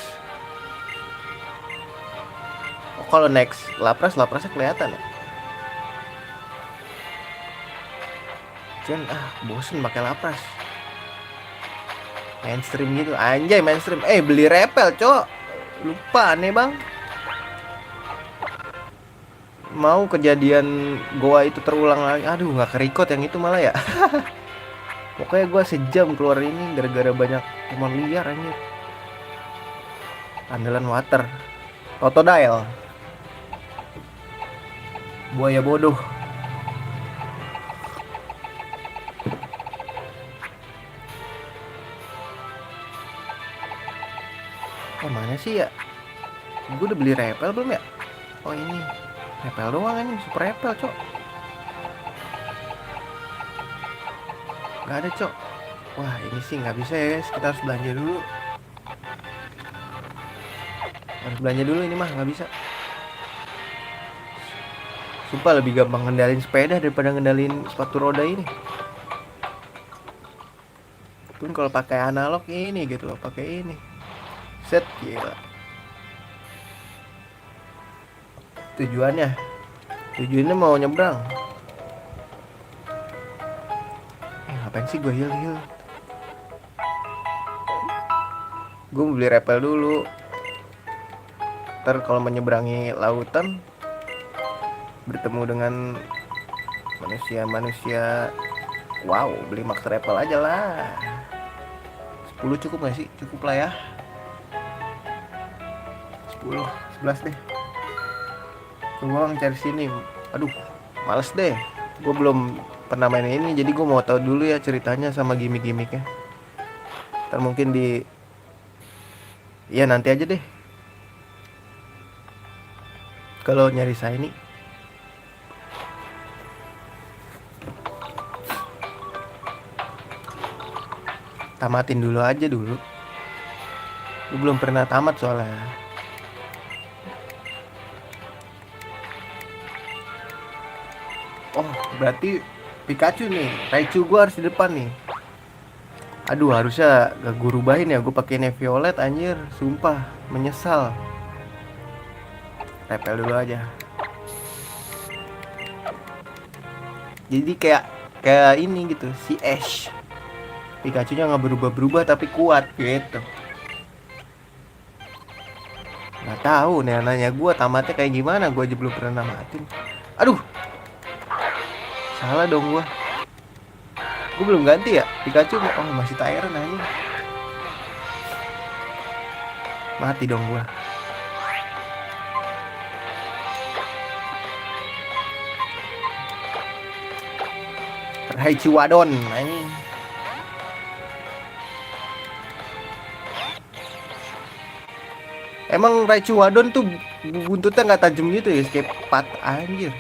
Oh, kalau next Laprasnya kelihatan ya. Jangan bosen pakai Lapras. Mainstream gitu, anjay mainstream. Beli repel, cok. Lupa nih bang. Mau kejadian goa itu terulang lagi. Aduh, nggak ke-record yang itu malah ya. Pokoknya gue sejam keluar ini gara-gara banyak Pokemon liar anjir. Andalan water. Totodile. Buaya bodoh. Mana sih ya? Gue udah beli repel belum ya? Oh ini repel doang anjing, super repel cok. Gak ada cok. Wah ini sih nggak bisa ya guys, kita harus belanja dulu. Ini mah nggak bisa. Sumpah lebih gampang ngendalin sepeda daripada ngendalin sepatu roda ini. Pun kalau pakai analog ini gitu loh, pakai ini. Set gila. Tujuannya mau nyebrang. Ngapain sih gue heal? Gue beli repel dulu. Ntar kalau menyeberangi lautan bertemu dengan manusia. Wow, beli Max Repel aja lah. 10 cukup gak sih? Cukup lah ya. 10, 11 deh. Coba cari sini. Aduh, males deh. Gue belum pernah main ini, jadi gue mau tahu dulu ya ceritanya sama gimmick-gimmicknya. Ntar mungkin ya nanti aja deh. Kalau nyari saya ini. Tamatin dulu aja dulu. Gue belum pernah tamat soalnya. Oh, berarti Pikachu nih. Raichu gue harus di depan nih. Aduh, harusnya gak gue rubahin ya. Gue pakainya violet anjir. Sumpah, menyesal. Repel dulu aja. Jadi kayak ini gitu, si Ash. Pikachu-nya nggak berubah-berubah tapi kuat gitu. Nggak tahu nih nanya gue tamatnya kayak gimana, gue aja belum pernah namatin. Aduh, salah dong gue. Gue belum ganti ya Pikachu. Oh masih Tyron aja. Mati dong gue. Raichu Wadon anjing. Emang Raichu Wadon tuh buntutnya nggak tajam gitu ya, kayak pat anjir.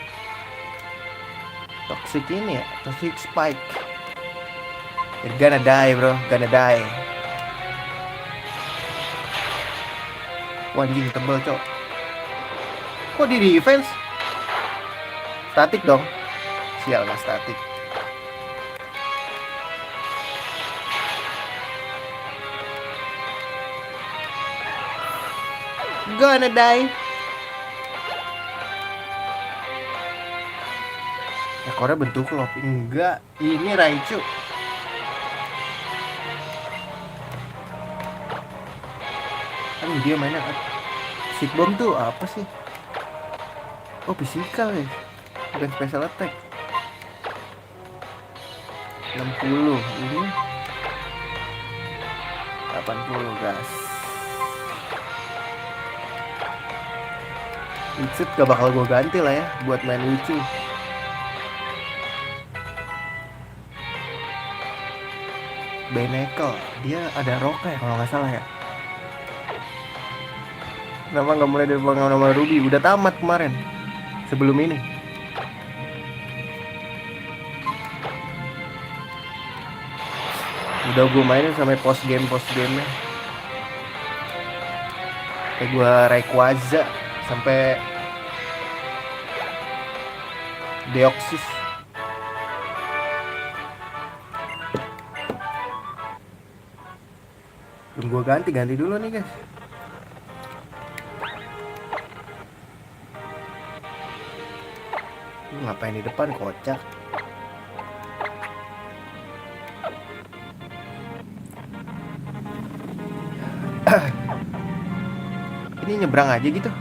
Toxic ini ya, Toxic Spike. You're gonna die bro, gonna die. Wah anjing tebel cok. Kok di defense? Statik dong. Sial gak statik. Gonna die. Ekornya bentuk loh. Enggak, ini Raichu. Aduh dia mainnya Sick Bomb tuh apa sih? Oh physical ya, bukan special attack. 60 ini 80 gas. Witsit gak bakal gue ganti lah ya buat main lucu. Benekel, dia ada Roka ya kalau nggak salah ya. Kenapa nggak mulai dari nama Ruby? Udah tamat kemarin. Sebelum ini. Udah gue mainin sampai post game nya. Kayak gue Rayquaza sampai Deoxys. Belum gue ganti dulu nih guys. Ngapain di depan kocak. Ini nyebrang aja gitu.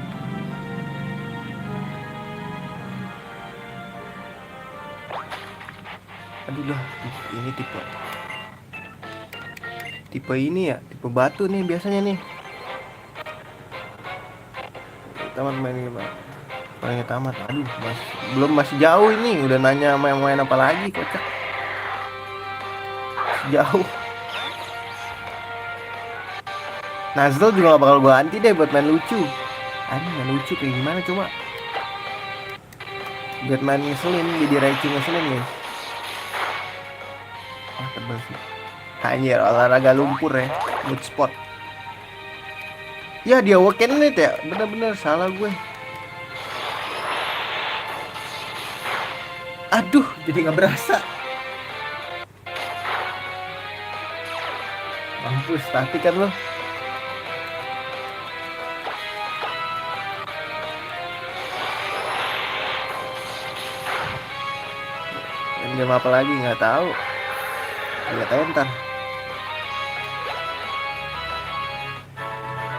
Aduh lah, ini tipe ini ya, tipe batu nih biasanya nih. Tamat main ini bang. Palingnya tamat. Aduh, masih jauh ini. Udah nanya main apa lagi kocak. Jauh. Nuzzle juga gak bakal gue ganti deh buat main lucu. Aduh main lucu kayak gimana coba. Buat main ngeselin, jadi Raichu ngeselin guys. Ah tebel sih. Anjir olahraga lumpur ya. Good spot. Ya dia Wakenit ya. Bener-bener salah gue. Aduh jadi gak berasa. Mampus statik kan lo. Game apa lagi nggak tahu. Lihat aja ntar.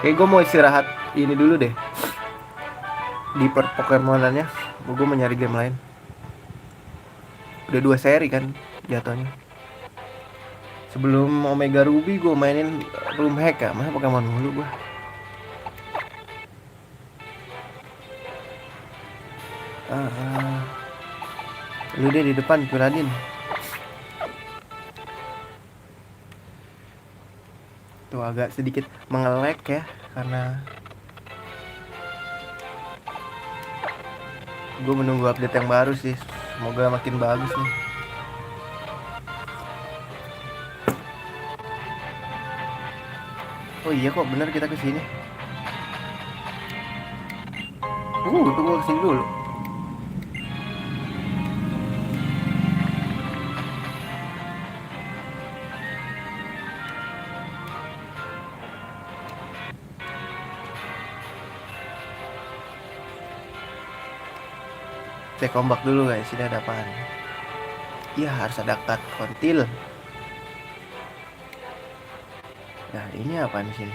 Kayak gue mau istirahat ini dulu deh. Di Pokemonannya Gue mau nyari game lain. Udah 2 seri kan jatuhnya. Sebelum Omega Ruby gue mainin Room Hack ya. Masa Pokemon mulu gue. Lu deh di depan Piladin. Tuh agak sedikit mengelek ya, karena gue menunggu update yang baru sih. Semoga makin bagus nih. Oh iya kok bener kita kesini. Tuh gue kesini dulu. Cek ombak dulu guys, sini ada apaan? Iya harus ada cut kontil. Nah ini apaan sih?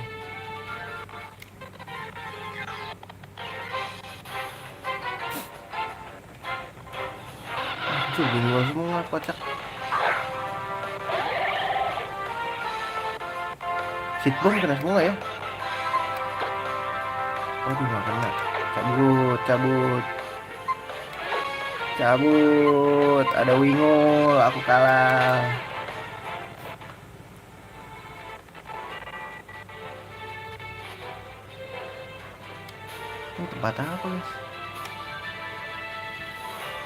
Aduh bingung semua kocak. Seatbomb kena semua ya. Waduh gak kena. Cabut. Ada Wingo, aku kalah. Ini tempat apa guys?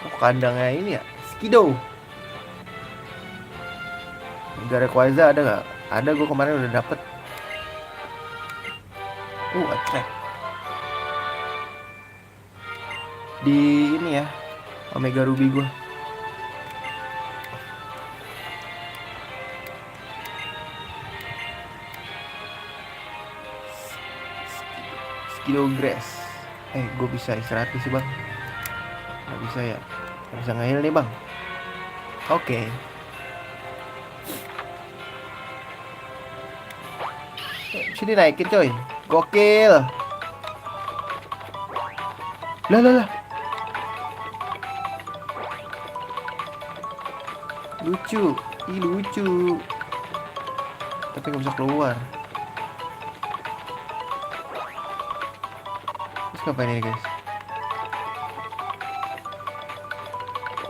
Oh kandangnya ini ya, Skido. Negara Quaza ada gak? Ada, gue kemarin udah dapet. Attract. Di ini ya, Omega Ruby gue. Skido Grass. Gue bisa istirahat sih bang. Gak bisa ya. Gak bisa nge-heal nih bang. Oke. Sini naikin coy. Gokil. Lah. Lucu. Tapi gak bisa keluar. Terus ngapain ini guys?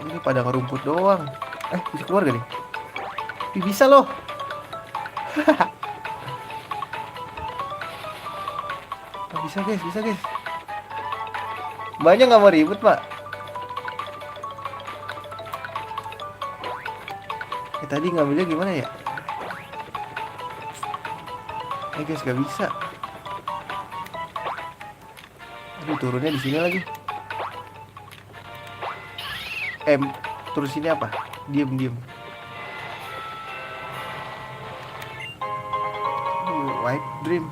Ini pada ngerumput doang. Bisa keluar gak nih? Bisa loh. Bisa guys. Banyak gak mau ribut pak. Tadi ngambilnya gimana ya? Guys gak bisa. Aduh turunnya di sini lagi. Turun sini apa? Diem. White Dream.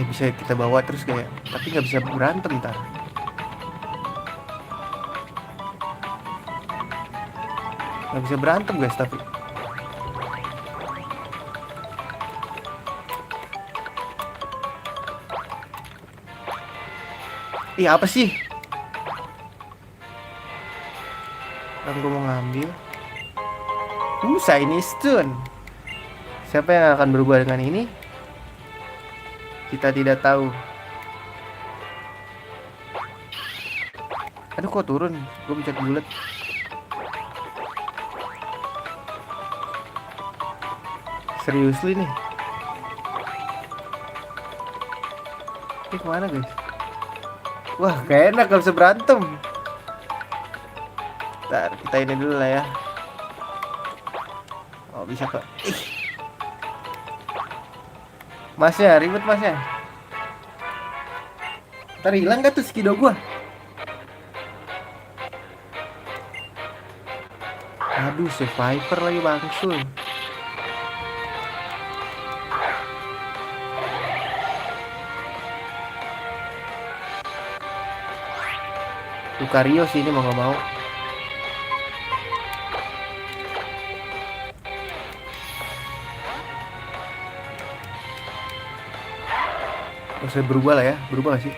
Bisa kita bawa terus kayak, tapi nggak bisa berantem ntar. Nggak bisa berantem guys tapi. Apa sih? Kan gue mau ngambil. Shiny Stone. Siapa yang akan berubah dengan ini? Kita tidak tahu. Aduh kok turun? Gue pencet bulat. Seriously nih. Ini kemana guys? Wah gak enak, gak bisa berantem. Ntar kita ini dulu lah ya. Oh bisa kok. Masnya, ribet masnya. Ntar hilang gak tuh Skido gua? Aduh, Survivor lagi bangsul. Lucario sih ini mau gak mau. Usah berubah lah ya. Berubah gak sih?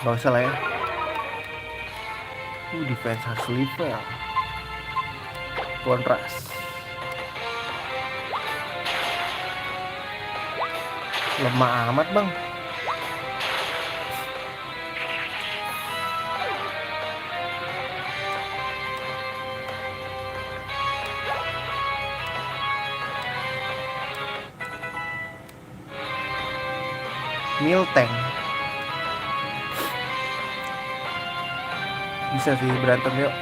Gak usah lah ya. Defense harus level. Kontras. Lemah amat bang. Miltank bisa sih berantem yuk.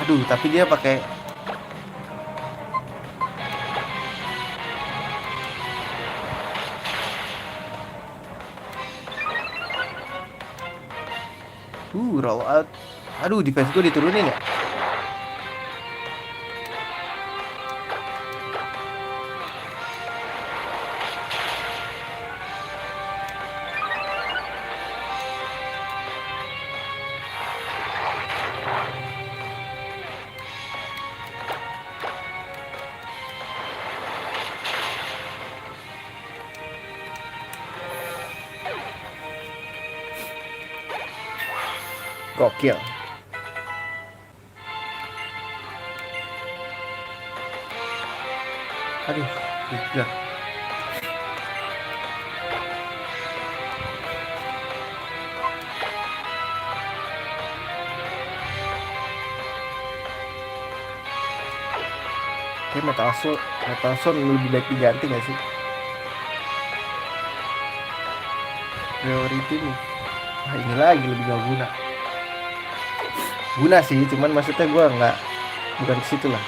Aduh, tapi dia pakai roll out. Aduh, defense gue diturunin ya. Gokil. Aduh, gila. Kayak Metalson lebih baik diganti gak sih? Priority nih. Wah, ini lagi lebih gak guna. Guna sih, cuman maksudnya gue nggak, bukan ke situ lah.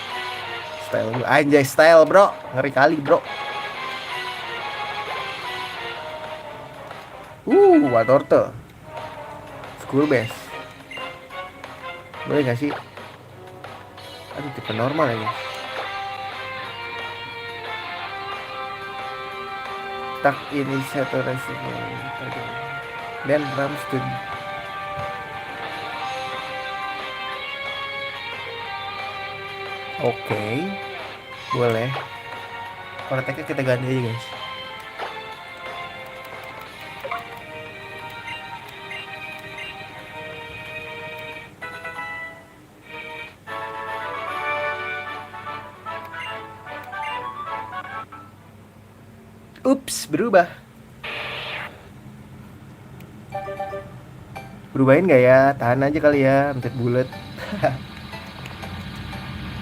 Style gue, anjay style bro, ngeri kali bro. Watorte, school base, boleh nggak sih? Aduh, tipe normal ya. Tak ini satu resiko, dan Ramsden. Oke, boleh. Kalau tag kita ganti aja guys. Ups, berubah. Berubahin nggak ya? Tahan aja kali ya, mencet bulat.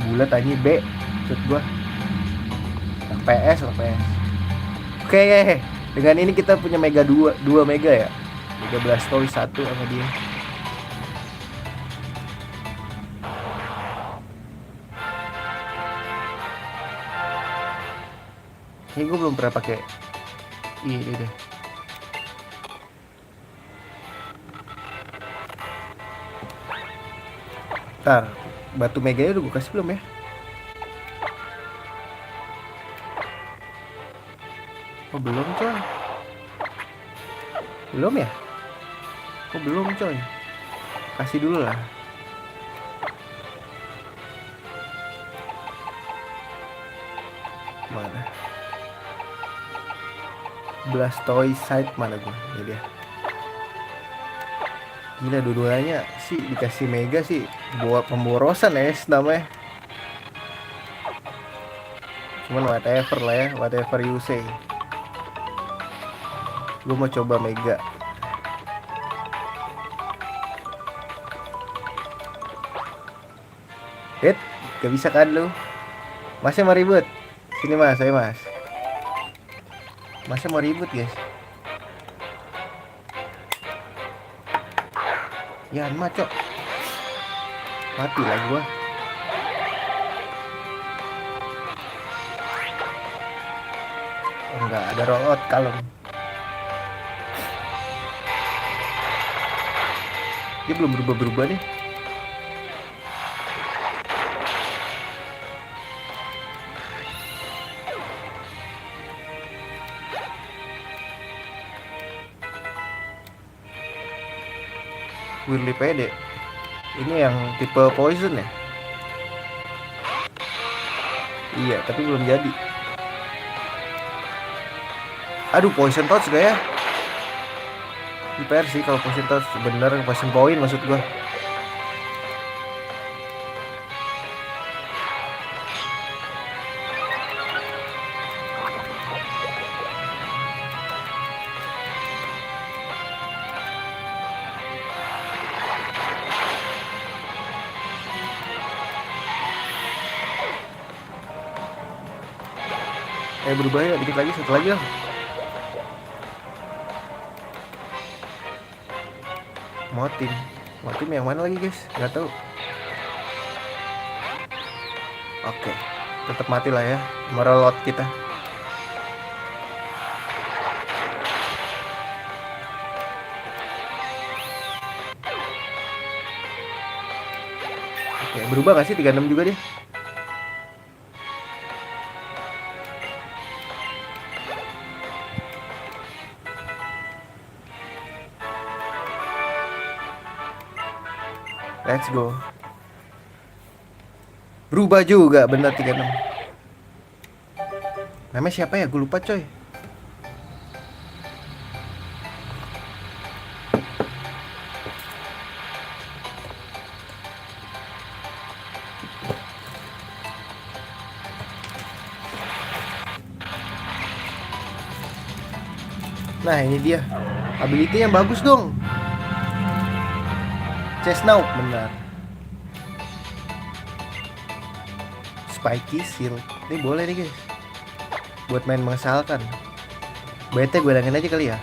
Bulat aja B, maksud gua. PS. Oke, dengan ini kita punya Mega 2 Mega ya. Mega Blastoise 1 sama dia. Ini gue belum pernah pakai ini deh. Ntar batu meganya udah gue kasih belum ya? Oh belum coy. Belum ya? Oh belum coy. Kasih dulu lah. Mana? Blastoise side mana gue? Ini dia. Gila, dua-duanya sih dikasih mega sih buat pemborosan ya namanya. Cuman whatever lah ya, whatever you say. Gue mau coba mega. Gak bisa kan lu? Masnya mau ribut? Sini mas, saya mas. Masnya mau ribut guys? Ya macok. Mati lah gua. Enggak ada roll out kalem. Dia belum berubah nih. Weirdly pede. Ini yang tipe poison ya? Iya, tapi belum jadi. Aduh, poison touch gak ya? IPR sih kalau poison touch, bener poison point maksud gua. Berubah ya, dikit lagi, satu lagi lah. Motim yang mana lagi guys? Nggak tahu. Oke, tetap mati lah ya, merelot kita. Oke, berubah nggak sih 36 juga dia? Let's go. Berubah juga, bener 36. Namanya siapa ya? Gue lupa coy. Nah ini dia, ability yang bagus dong. Chestnut, benar. Spiky Shield, ini boleh nih guys, buat main mengesalkan. BT gue hilangin aja kali ya.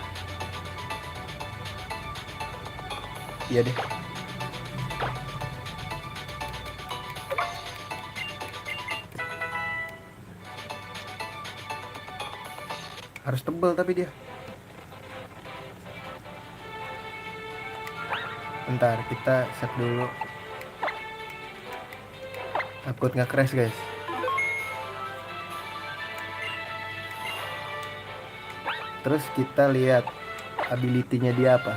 Iya deh. Harus tebel tapi dia. Bentar, kita set dulu. Takut nggak crash guys. Terus kita lihat ability-nya dia apa.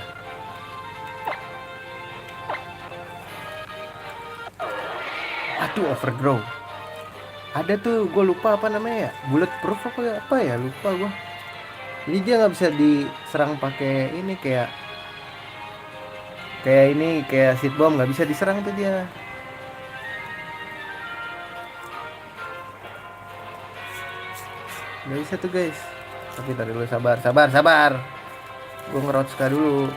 Aduh, overgrow. Ada tuh, gue lupa apa namanya ya. Bulletproof apa ya? Lupa gue. Jadi dia nggak bisa diserang pakai ini kayak seed bomb, nggak bisa diserang tuh dia. Nggak bisa tuh guys. Tapi tadi dulu, sabar. Gue ngerot ska dulu.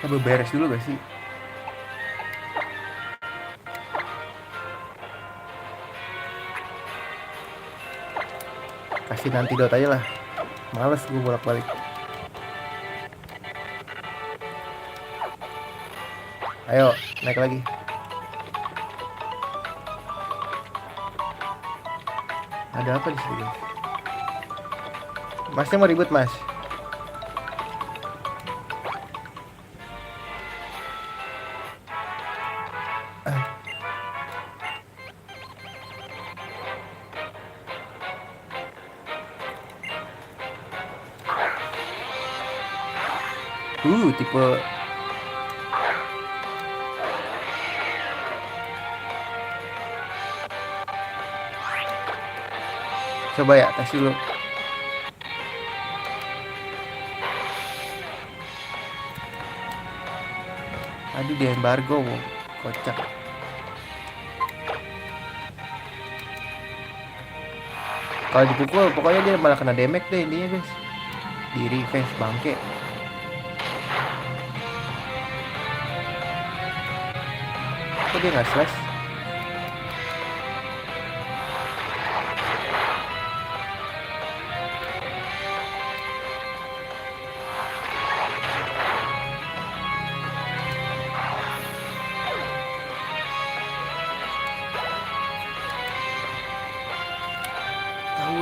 Kita beres dulu gak sih? Kasih nanti dot aja lah. Males gue bolak-balik. Ayo, naik lagi. Ada apa di sini? Masnya mau ribut, Mas? Tipe coba ya, tes dulu. Aduh, dia embargo, kocak. Kalau dipukul pokoknya dia malah kena damage deh intinya guys. Di revenge bangke. Kok dia nggak slash?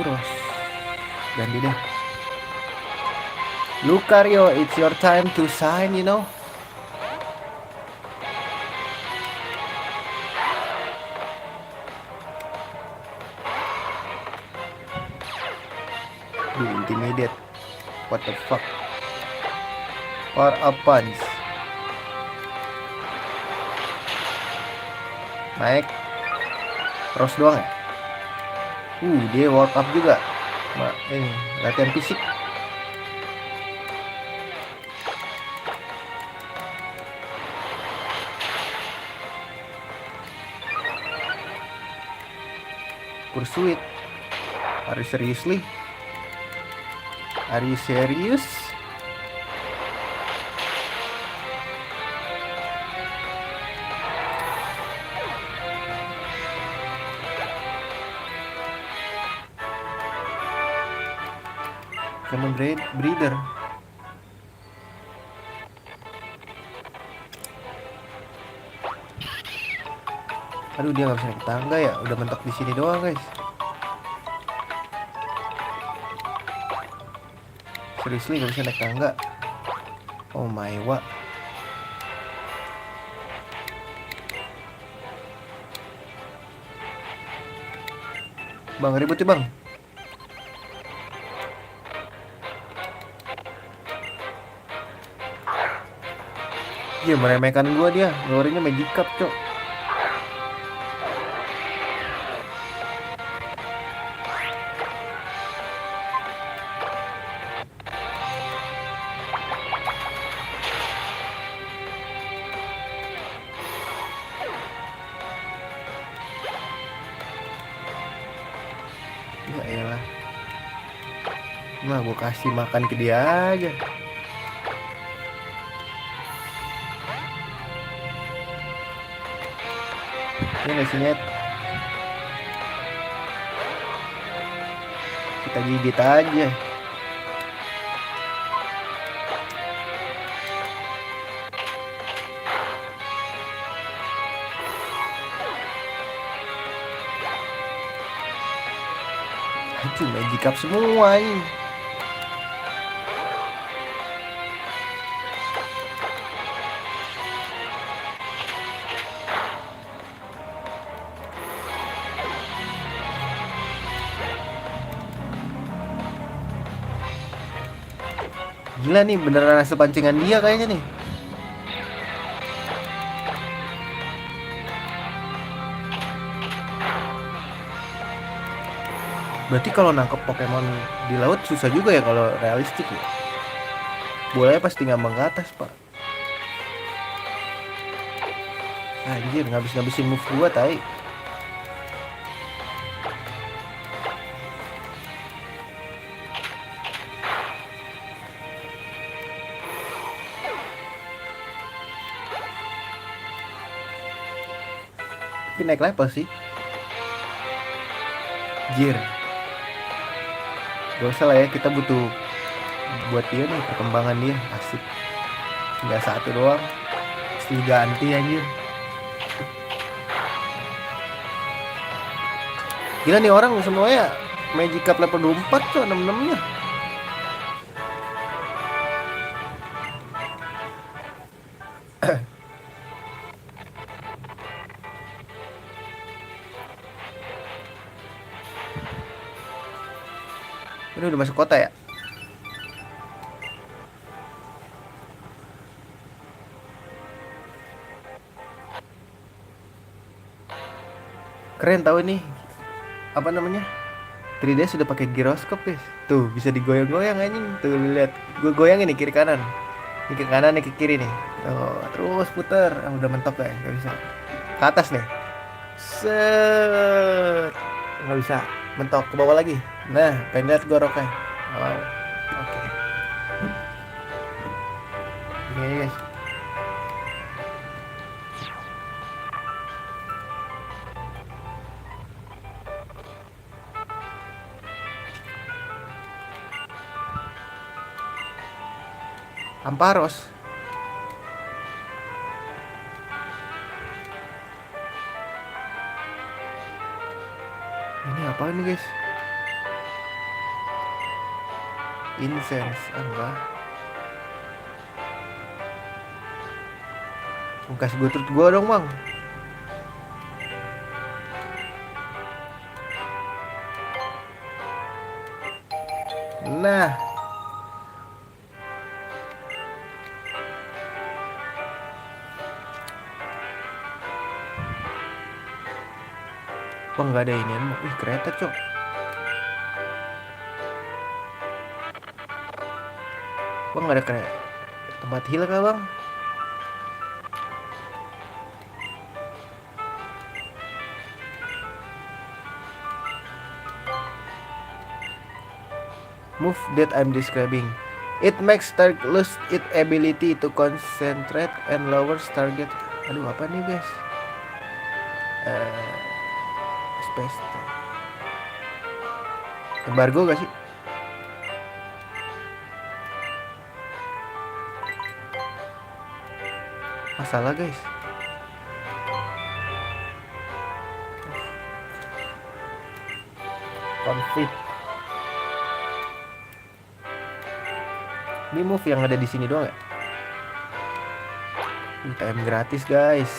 Tauros. Ganti deh. Lucario, it's your time to shine, you know. Intimidate. What the fuck? Power up punch. Naik. Terus doang ya? Dia work up juga. Ini latihan fisik. Pursuit. Are you seriously? Are you serious? Common breeder. Aduh, dia nggak bisa naik tangga ya. Udah mentok di sini doang, guys. Seriously nggak bisa naik tangga. Oh my god. Bang, ribut ya bang. Dia meremehkan gua dia. Ngeluarinnya Magic Cup, cok. Ya elah. Nah, gua kasih makan ke dia aja. Ini nggak sih, Net? Kita gigit aja. Itu Magic Cup semua ini. Gila nih, beneran hasil pancingan dia kayaknya nih. Berarti kalau nangkep Pokemon di laut susah juga ya kalau realistik ya. Bolanya pasti ngambang ke atas, Pak. Anjir, ngabisin move gua, tai. Tapi naik level sih. Jir. Gak usah lah ya, kita butuh buat dia nih, perkembangan dia. Asik. Nggak satu doang. Mesti ganti anjir. Gila nih orang semuanya Magic Cup level 24 tuh, 66-nya. Ini udah masuk kota ya? Keren tahu nih. Apa namanya? 3D sudah pakai giroskop, guys. Tuh, bisa digoyang-goyang anjing. Tuh, lihat. Gue goyangin nih kiri kanan. Ini ke kanan, nih ke kiri nih. Oh, terus puter. Udah mentok ya, nggak bisa. Ke atas nih. Set. Nggak bisa. Mentok ke bawah lagi. Nah, pengen lihat goroknya. Wow. Oke. Oke, guys. Amparos. Ini apa nih, guys? Incense. Enggak. Kasih gue truth gue dong bang. Nah. Bang nggak ada ini. Ih kereta cok. Bang nggak ada kereta. Tempat heal kah bang? Move that I'm describing. It makes target lose its ability to concentrate and lowers target. Aduh apa nih guys? Space. Embargo gak sih? Masalah guys. Conflict. Ini move yang ada di sini doang ya? TM gratis guys.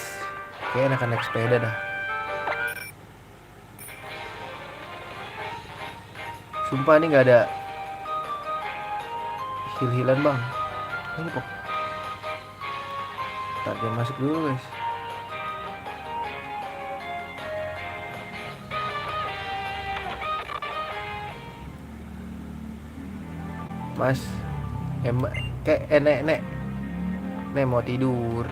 Kayak enakan naik sepeda dah. Sumpah ini nggak ada heal-healan bang. Ini kok. Ntar dia masuk dulu guys. Mas. Kayak nek mau tidur.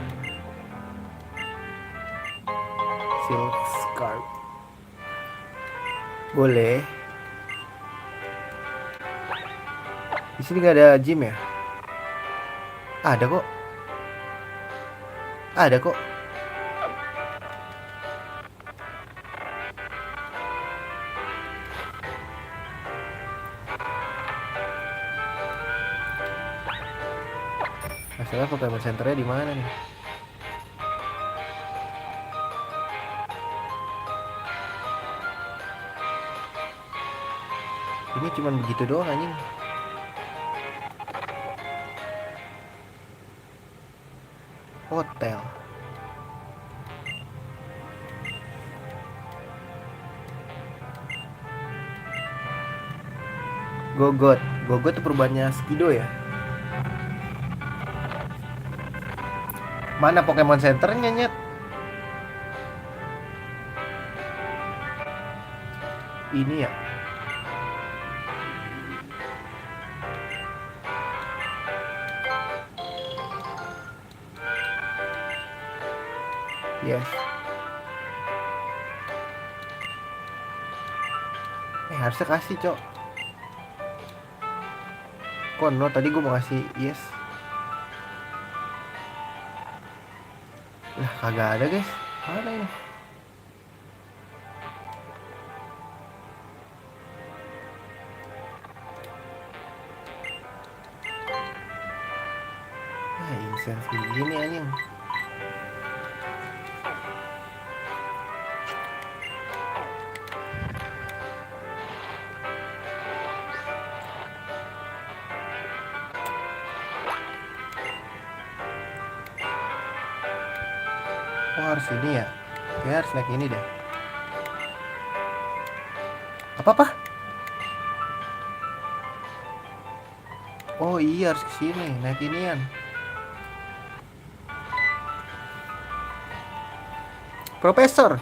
Silk scarf boleh. Di sini nggak ada gym ya? Ada kok. Ada kok. Masalah Pokemon Centernya di mana nih? Ini cuman begitu doang anjing. Hotel. Gogot tuh perubahannya Skido ya? Mana Pokemon Centernya nyet? Ini ya. Yes. Harusnya kasih cok. Kono tadi gue mau kasih yes. Lah kagak ada guys. Mana ini? Incense begini anjing. Oh harus ini ya? Kayak harus naik ini deh. Apa? Oh iya harus kesini, naik inian. Profesor.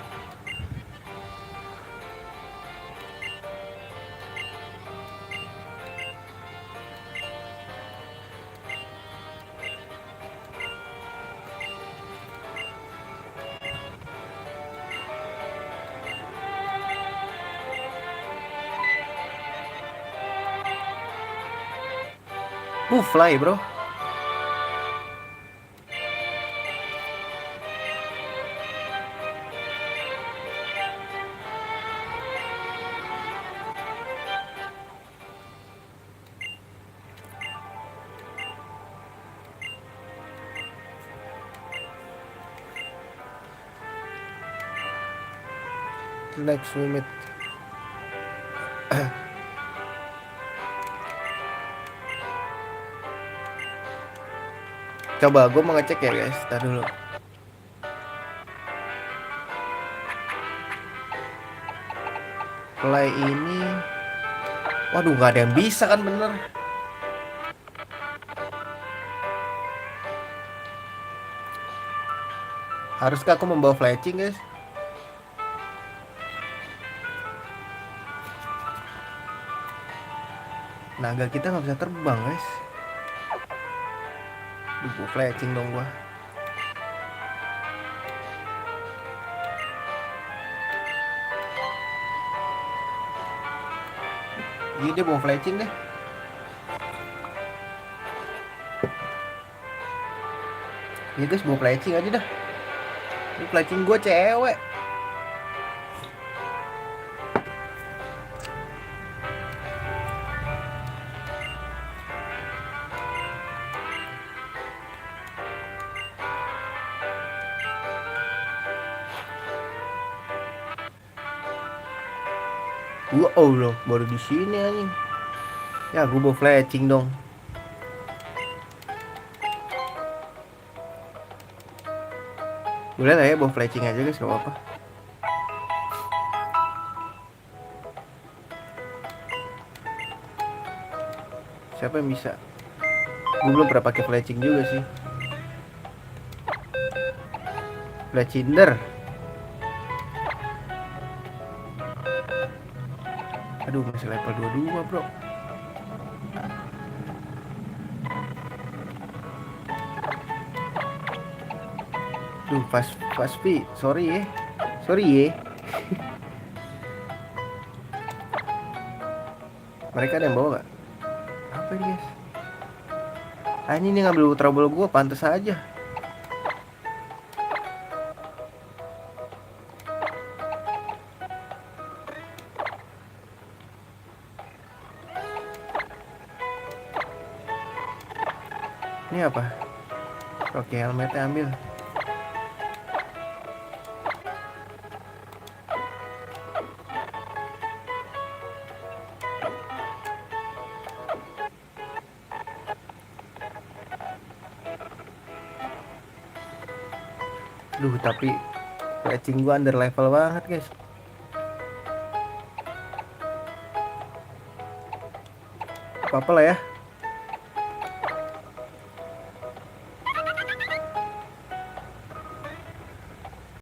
Fly bro. Next we meet. Coba gue mau ngecek ya guys. Tar dulu. Play ini. Waduh, nggak ada yang bisa kan bener. Haruskah aku membawa fletching guys? Naga kita nggak bisa terbang guys. Duh, fletching dong gua. Iya dia mau fletching deh. Ya guys, mau fletching aja dah. Ini fletching gua cewek. Oh loh, baru di sini anjing. Ya, gua mau fletching dong. Boleh lah ya, bawa fletching aja guys, gak apa-apa. Siapa yang bisa? Gue belum pernah pakai fletching juga sih. Fletchinder. Aduh, masih level 22 bro. Duh, pas Pi, sorry ya. Sorry ya. Mereka ada yang bawa gak? Apa ini guys? Ini ngambil trouble gue, pantas aja. Ini apa? Oke, helmetnya ambil. Duh, tapi fletching gua under level banget guys. Apa-apa lah ya.